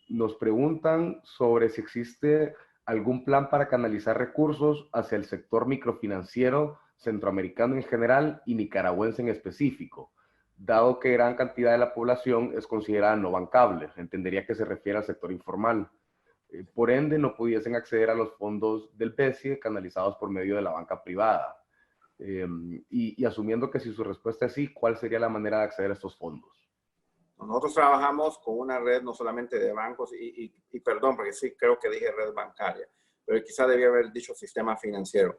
Nos preguntan sobre si existe algún plan para canalizar recursos hacia el sector microfinanciero centroamericano en general y nicaragüense en específico, dado que gran cantidad de la población es considerada no bancable. Entendería que se refiere al sector informal. Por ende, no pudiesen acceder a los fondos del BESIE canalizados por medio de la banca privada. Y asumiendo que si su respuesta es sí, ¿cuál sería la manera de acceder a estos fondos? Nosotros trabajamos con una red no solamente de bancos y perdón, porque sí creo que dije red bancaria, pero quizá debía haber dicho sistema financiero.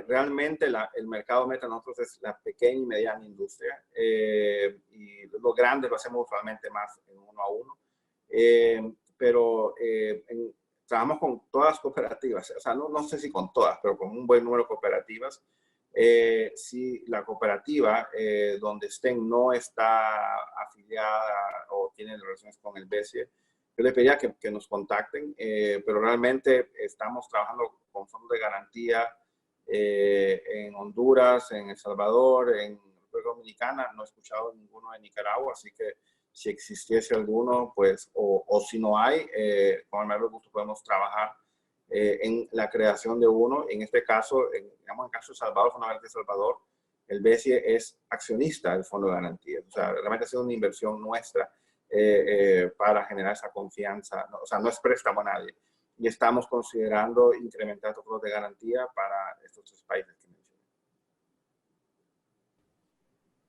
Realmente el mercado meta nosotros es la pequeña y mediana industria y lo grande lo hacemos usualmente más en uno a uno. Pero trabajamos con todas las cooperativas, o sea, no sé si con todas, pero con un buen número de cooperativas. Si la cooperativa donde estén no está afiliada o tiene relaciones con el BCE, yo les pediría que nos contacten, pero realmente estamos trabajando con fondos de garantía en Honduras, en El Salvador, en República Dominicana. No he escuchado ninguno de Nicaragua, así que si existiese alguno, pues, o si no hay, con el mayor gusto podemos trabajar en la creación de uno. En este caso, digamos, en el caso de Salvador, Fondo de Garantía de Salvador, el BCE es accionista del Fondo de Garantía. O sea, realmente ha sido una inversión nuestra para generar esa confianza. O sea, no es préstamo a nadie. Y estamos considerando incrementar estos fondos de garantía para estos tres países que mencioné.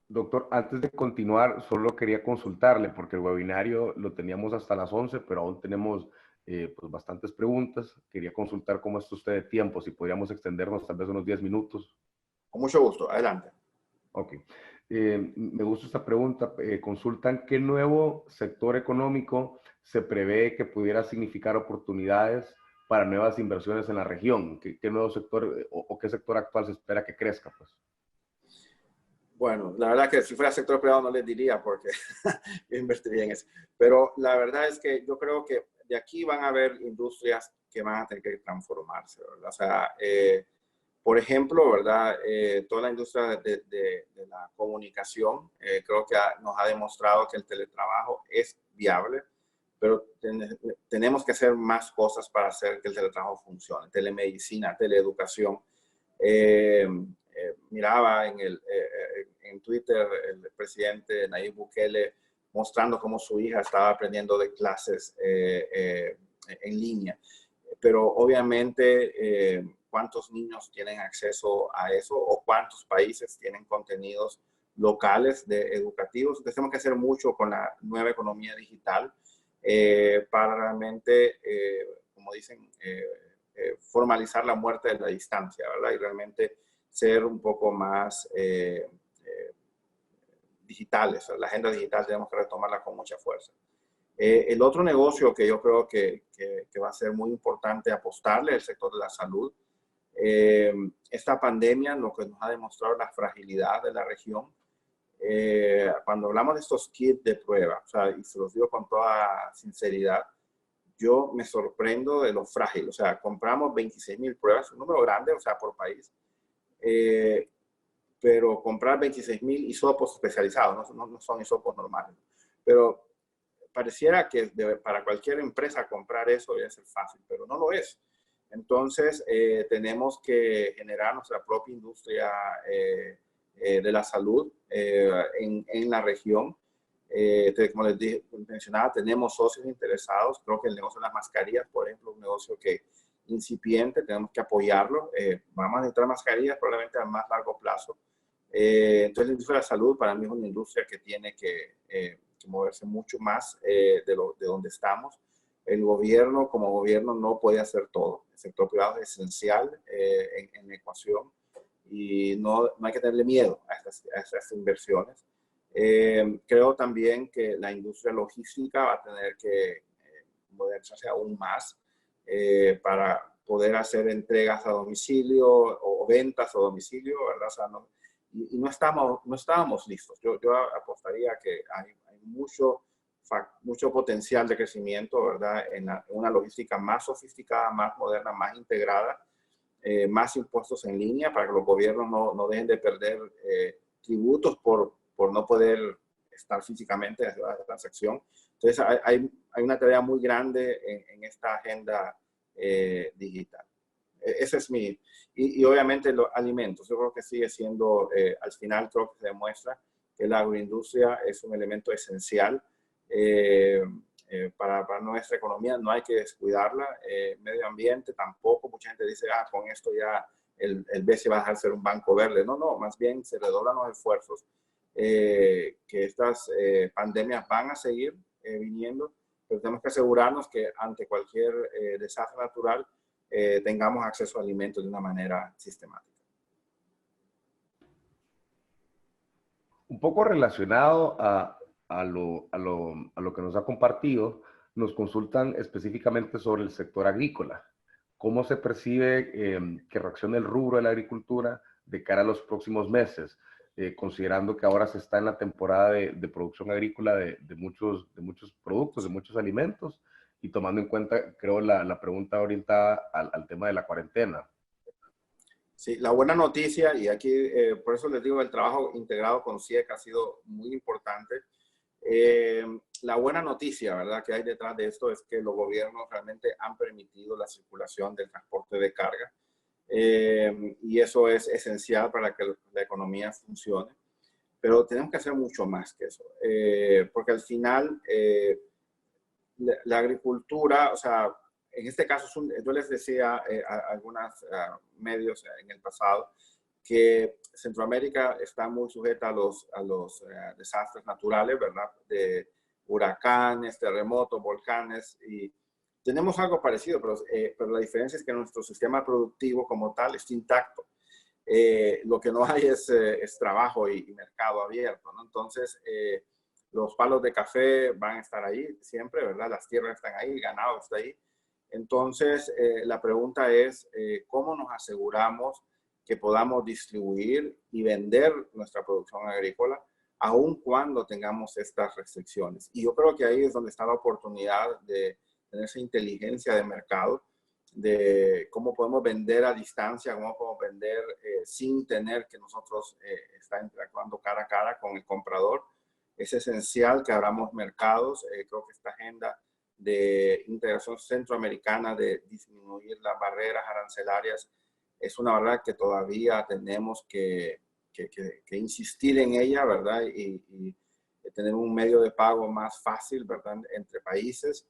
Doctor, antes de continuar, solo quería consultarle, porque el webinario lo teníamos hasta las 11, pero aún tenemos pues bastantes preguntas. Quería consultar cómo está usted de tiempo, si podríamos extendernos tal vez unos 10 minutos. Con mucho gusto, adelante. Ok. Me gusta esta pregunta. Consultan qué nuevo sector económico se prevé que pudiera significar oportunidades para nuevas inversiones en la región. ¿Qué nuevo sector o qué sector actual se espera que crezca? Pues? Bueno, la verdad que si fuera sector privado no les diría porque yo invertiría en eso. Pero la verdad es que yo creo que de aquí van a haber industrias que van a tener que transformarse, ¿verdad? O sea, por ejemplo, ¿verdad? Toda la industria de la comunicación creo que nos ha demostrado que el teletrabajo es viable, pero tenemos que hacer más cosas para hacer que el teletrabajo funcione. Telemedicina, teleeducación. Miraba en Twitter el presidente Nayib Bukele mostrando cómo su hija estaba aprendiendo de clases en línea. Pero obviamente cuántos niños tienen acceso a eso o cuántos países tienen contenidos locales educativos. Entonces tenemos que hacer mucho con la nueva economía digital para realmente, como dicen, formalizar la muerte de la distancia, ¿verdad? Y realmente ser un poco más digitales. La agenda digital tenemos que retomarla con mucha fuerza. El otro negocio que yo creo que va a ser muy importante apostarle es el sector de la salud. Esta pandemia lo que nos ha demostrado la fragilidad de la región. Cuando hablamos de estos kits de prueba, o sea, y se los digo con toda sinceridad, yo me sorprendo de lo frágil. O sea, compramos 26,000 pruebas, un número grande, o sea, por país. Pero comprar 26,000 hisopos especializados, no son hisopos normales. Pero pareciera que para cualquier empresa comprar eso debe ser fácil, pero no lo es. Entonces, tenemos que generar nuestra propia industria de la salud en la región. Como les mencionaba, tenemos socios interesados. Creo que el negocio de las mascarillas, por ejemplo, es un negocio que incipiente, tenemos que apoyarlo. Vamos a necesitar mascarillas probablemente a más largo plazo. Entonces, la industria de la salud para mí es una industria que tiene que moverse mucho más de donde estamos. El gobierno, como gobierno, no puede hacer todo. El sector privado es esencial en la ecuación y no hay que tenerle miedo a estas inversiones. Creo también que la industria logística va a tener que modernizarse aún más para poder hacer entregas a domicilio o ventas a domicilio, ¿verdad? O sea, y no estábamos listos. Yo apostaría que hay mucho potencial de crecimiento, ¿verdad? En una logística más sofisticada, más moderna, más integrada, más impuestos en línea para que los gobiernos no dejen de perder tributos por no poder estar físicamente en la transacción. Entonces, hay una tarea muy grande en esta agenda digital. Ese es y obviamente los alimentos. Yo creo que sigue siendo, al final creo que se demuestra que la agroindustria es un elemento esencial para nuestra economía. No hay que descuidarla. Medio ambiente tampoco. Mucha gente dice, con esto ya el BCE va a dejar de ser un banco verde. No, más bien se redoblan los esfuerzos. Que estas pandemias van a seguir viniendo, pero tenemos que asegurarnos que ante cualquier desastre natural tengamos acceso a alimentos de una manera sistemática. Un poco relacionado a lo que nos ha compartido, nos consultan específicamente sobre el sector agrícola. ¿Cómo se percibe que reaccione el rubro de la agricultura de cara a los próximos meses? Considerando que ahora se está en la temporada de producción agrícola de muchos productos, de muchos alimentos, y tomando en cuenta, creo, la pregunta orientada al tema de la cuarentena. Sí, la buena noticia, y aquí por eso les digo, el trabajo integrado con CIEC ha sido muy importante. La buena noticia, ¿verdad?, que hay detrás de esto es que los gobiernos realmente han permitido la circulación del transporte de carga. Y eso es esencial para que la economía funcione. Pero tenemos que hacer mucho más que eso. Porque al final, la agricultura, o sea, en este caso, yo les decía a algunos medios en el pasado que Centroamérica está muy sujeta a los desastres naturales, ¿verdad? De huracanes, terremotos, volcanes, y tenemos algo parecido, pero la diferencia es que nuestro sistema productivo como tal está intacto. Lo que no hay es trabajo y mercado abierto, ¿no? Entonces, los palos de café van a estar ahí siempre, ¿verdad? Las tierras están ahí, el ganado está ahí. Entonces, la pregunta es, ¿cómo nos aseguramos que podamos distribuir y vender nuestra producción agrícola aun cuando tengamos estas restricciones? Y yo creo que ahí es donde está la oportunidad de tener esa inteligencia de mercado, de cómo podemos vender a distancia, cómo podemos vender sin tener que nosotros estar interactuando cara a cara con el comprador. Es esencial que abramos mercados. Creo que esta agenda de integración centroamericana, de disminuir las barreras arancelarias, es una verdad que todavía tenemos que insistir en ella, ¿verdad? Y tener un medio de pago más fácil, ¿verdad?, entre países.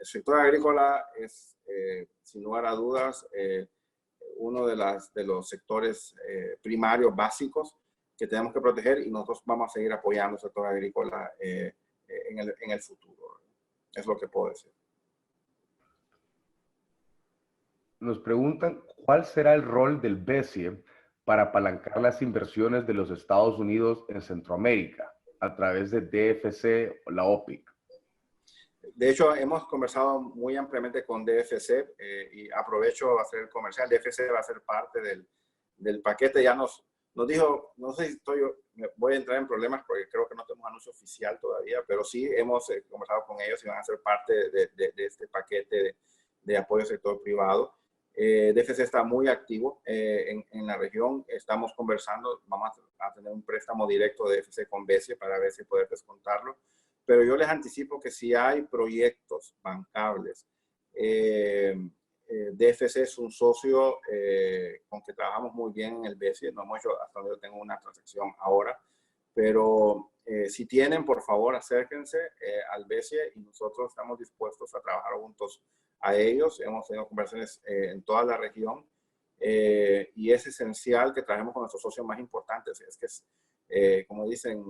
El sector agrícola es, sin lugar a dudas, uno de los sectores primarios básicos que tenemos que proteger, y nosotros vamos a seguir apoyando el sector agrícola en el futuro. Es lo que puedo decir. Nos preguntan cuál será el rol del BCE para apalancar las inversiones de los Estados Unidos en Centroamérica a través de DFC o la OPIC. De hecho, hemos conversado muy ampliamente con DFC y aprovecho a hacer el comercial. DFC va a ser parte del paquete. Ya nos dijo, no sé si voy a entrar en problemas porque creo que no tenemos anuncio oficial todavía, pero sí hemos conversado con ellos y van a ser parte de este paquete de apoyo al sector privado. DFC está muy activo en la región. Estamos conversando, vamos a tener un préstamo directo de DFC con BCE para ver si puede descontarlo. Pero yo les anticipo que si hay proyectos bancables, DFC es un socio con que trabajamos muy bien en el BCE. No hemos hecho, hasta donde yo tengo una transacción ahora, pero si tienen, por favor, acérquense al BCE y nosotros estamos dispuestos a trabajar juntos a ellos. Hemos tenido conversaciones en toda la región y es esencial que trabajemos con nuestros socios más importantes. Es que es, como dicen,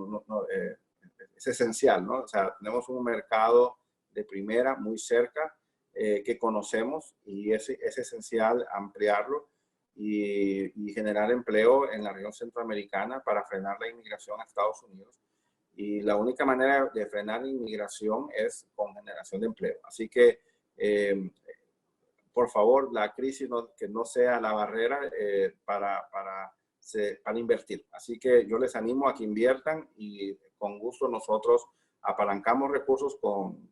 es esencial, ¿no? O sea, tenemos un mercado de primera muy cerca que conocemos y es esencial ampliarlo y generar empleo en la región centroamericana para frenar la inmigración a Estados Unidos. Y la única manera de frenar la inmigración es con generación de empleo. Así que, por favor, la crisis que no sea la barrera para invertir. Así que yo les animo a que inviertan y con gusto nosotros apalancamos recursos con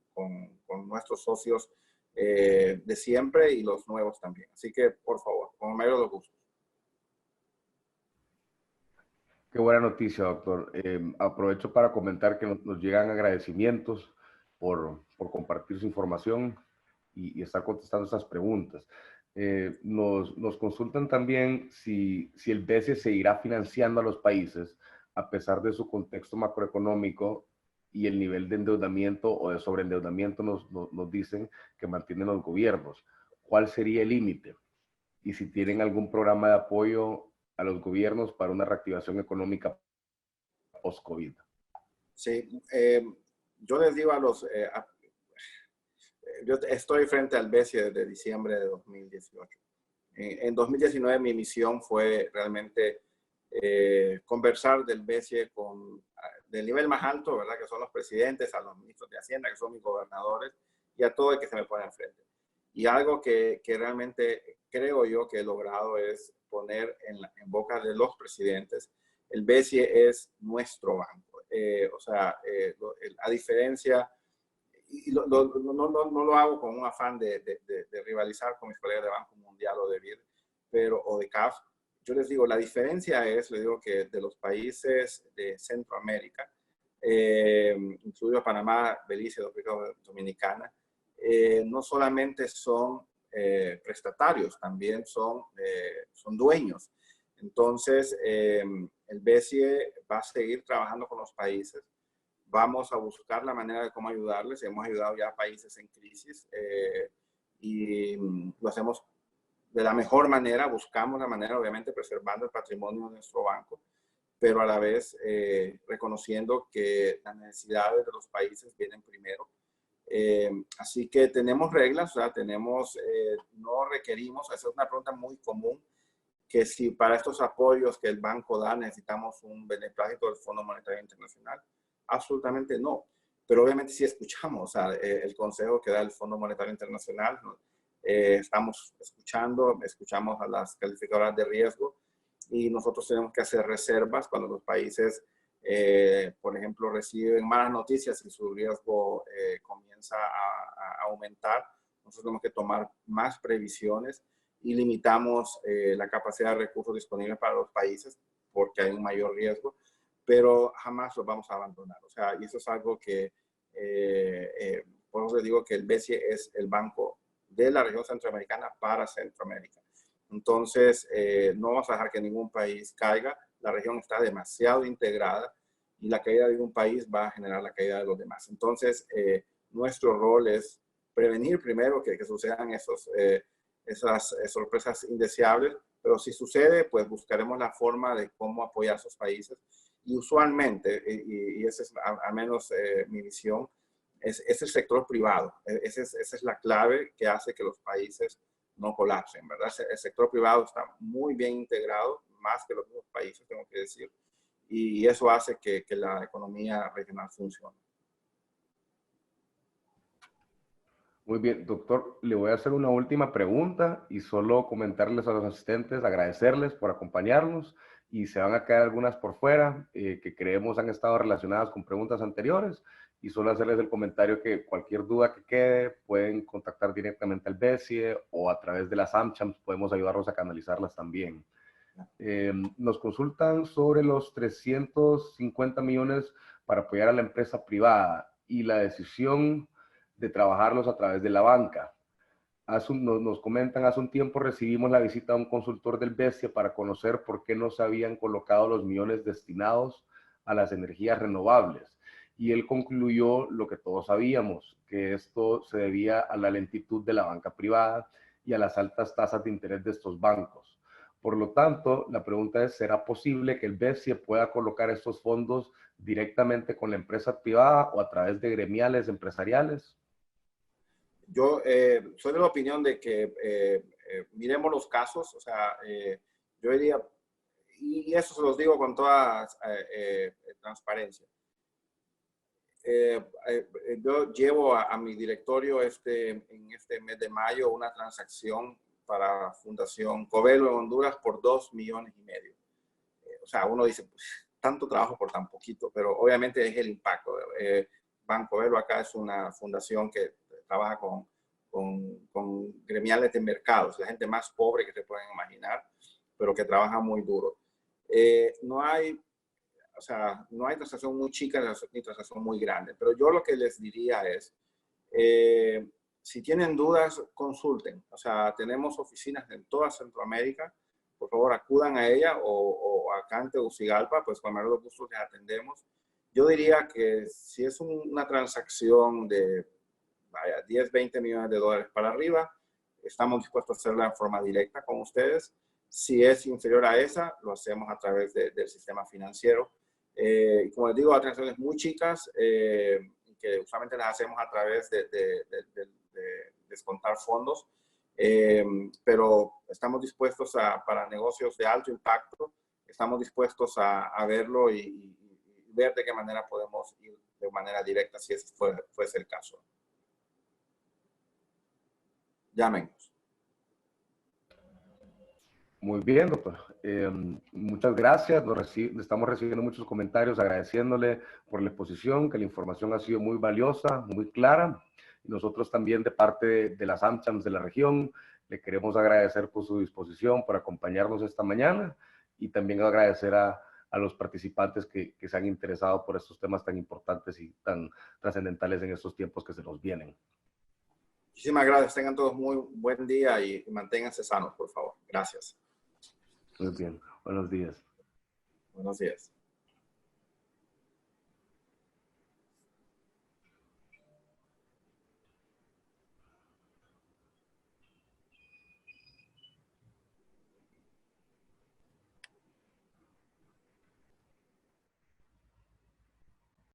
nuestros socios de siempre y los nuevos también. Así que, por favor, con el mayor de los gustos. Qué buena noticia, doctor. Aprovecho para comentar que nos llegan agradecimientos por compartir su información y estar contestando estas preguntas. Nos consultan también si el BCE seguirá financiando a los países a pesar de su contexto macroeconómico y el nivel de endeudamiento o de sobreendeudamiento nos dicen que mantienen los gobiernos. ¿Cuál sería el límite? Y si tienen algún programa de apoyo a los gobiernos para una reactivación económica post-COVID. Sí, yo les digo a los... yo estoy frente al BCE desde diciembre de 2018. En 2019 mi misión fue realmente conversar del BCE del nivel más alto, ¿verdad? Que son los presidentes, a los ministros de Hacienda, que son mis gobernadores, y a todo el que se me pone enfrente. Y algo que realmente creo yo que he logrado es poner en boca de los presidentes, el BCE es nuestro banco. O sea, a diferencia, y no lo hago con un afán de rivalizar con mis colegas de Banco Mundial o de BID, o de CAF. Yo les digo, la diferencia es, les digo que de los países de Centroamérica, incluido Panamá, Belice, República Dominicana, no solamente son prestatarios, también son dueños. Entonces, el BCE va a seguir trabajando con los países. Vamos a buscar la manera de cómo ayudarles. Hemos ayudado ya a países en crisis y lo hacemos de la mejor manera. Buscamos la manera, obviamente, preservando el patrimonio de nuestro banco, pero a la vez reconociendo que las necesidades de los países vienen primero. Así que tenemos reglas, o sea, no requerimos, esa es una pregunta muy común, que si para estos apoyos que el banco da necesitamos un beneplácito del Fondo Monetario Internacional. Absolutamente no, pero obviamente sí escuchamos, o sea, el consejo que da el Fondo Monetario Internacional, estamos escuchamos a las calificadoras de riesgo y nosotros tenemos que hacer reservas cuando los países, por ejemplo, reciben malas noticias y su riesgo comienza a aumentar. Nosotros tenemos que tomar más previsiones y limitamos la capacidad de recursos disponibles para los países porque hay un mayor riesgo, pero jamás los vamos a abandonar. O sea, y eso es algo que, por eso les digo que el BCE es el banco de la región centroamericana para Centroamérica. Entonces, no vamos a dejar que ningún país caiga. La región está demasiado integrada y la caída de un país va a generar la caída de los demás. Entonces, nuestro rol es prevenir primero que sucedan esas sorpresas indeseables, pero si sucede, pues buscaremos la forma de cómo apoyar a esos países. Y usualmente, y esa es al menos mi visión, es el sector privado. Esa es la clave que hace que los países no colapsen, ¿verdad? El sector privado está muy bien integrado, más que los otros países, tengo que decir, y eso hace que la economía regional funcione. Muy bien, doctor, le voy a hacer una última pregunta y solo comentarles a los asistentes, agradecerles por acompañarnos y se van a quedar algunas por fuera que creemos han estado relacionadas con preguntas anteriores y solo hacerles el comentario que cualquier duda que quede pueden contactar directamente al BESIE o a través de las AmChams podemos ayudarlos a canalizarlas también. Nos consultan sobre los 350 millones para apoyar a la empresa privada y la decisión de trabajarlos a través de la banca. Nos comentan, hace un tiempo recibimos la visita de un consultor del BESIE para conocer por qué no se habían colocado los millones destinados a las energías renovables. Y él concluyó lo que todos sabíamos, que esto se debía a la lentitud de la banca privada y a las altas tasas de interés de estos bancos. Por lo tanto, la pregunta es, ¿será posible que el BESIE pueda colocar estos fondos directamente con la empresa privada o a través de gremiales empresariales? Yo soy de la opinión de que miremos los casos, o sea, yo diría, y eso se los digo con toda transparencia. Yo llevo a mi directorio en este mes de mayo una transacción para Fundación Covelo en Honduras por 2,5 millones. O sea, uno dice, pues, tanto trabajo por tan poquito, pero obviamente es el impacto. Banco Covelo acá es una fundación que trabaja con gremiales de mercados, la gente más pobre que se pueden imaginar, pero que trabaja muy duro. No hay transacción muy chica ni transacción muy grande, pero yo lo que les diría es, si tienen dudas, consulten. O sea, tenemos oficinas en toda Centroamérica. Por favor, acudan a ella o acá en Tegucigalpa, pues con mayor gusto les atendemos. Yo diría que si es una transacción de 10, 20 millones de dólares para arriba, estamos dispuestos a hacerla de forma directa con ustedes. Si es inferior a esa, lo hacemos a través del sistema financiero. Y como les digo, hay transacciones muy chicas que usualmente las hacemos a través de descontar fondos, pero estamos dispuestos para negocios de alto impacto, estamos dispuestos a verlo y ver de qué manera podemos ir de manera directa si ese fuese el caso. Llámenos. Muy bien, doctor. Muchas gracias. Estamos recibiendo muchos comentarios agradeciéndole por la exposición, que la información ha sido muy valiosa, muy clara. Y nosotros también de parte de las AmChams de la región le queremos agradecer por su disposición, por acompañarnos esta mañana y también agradecer a los participantes que se han interesado por estos temas tan importantes y tan trascendentales en estos tiempos que se nos vienen. Muchísimas gracias. Tengan todos muy buen día y manténganse sanos, por favor. Gracias. Muy bien. Buenos días. Buenos días.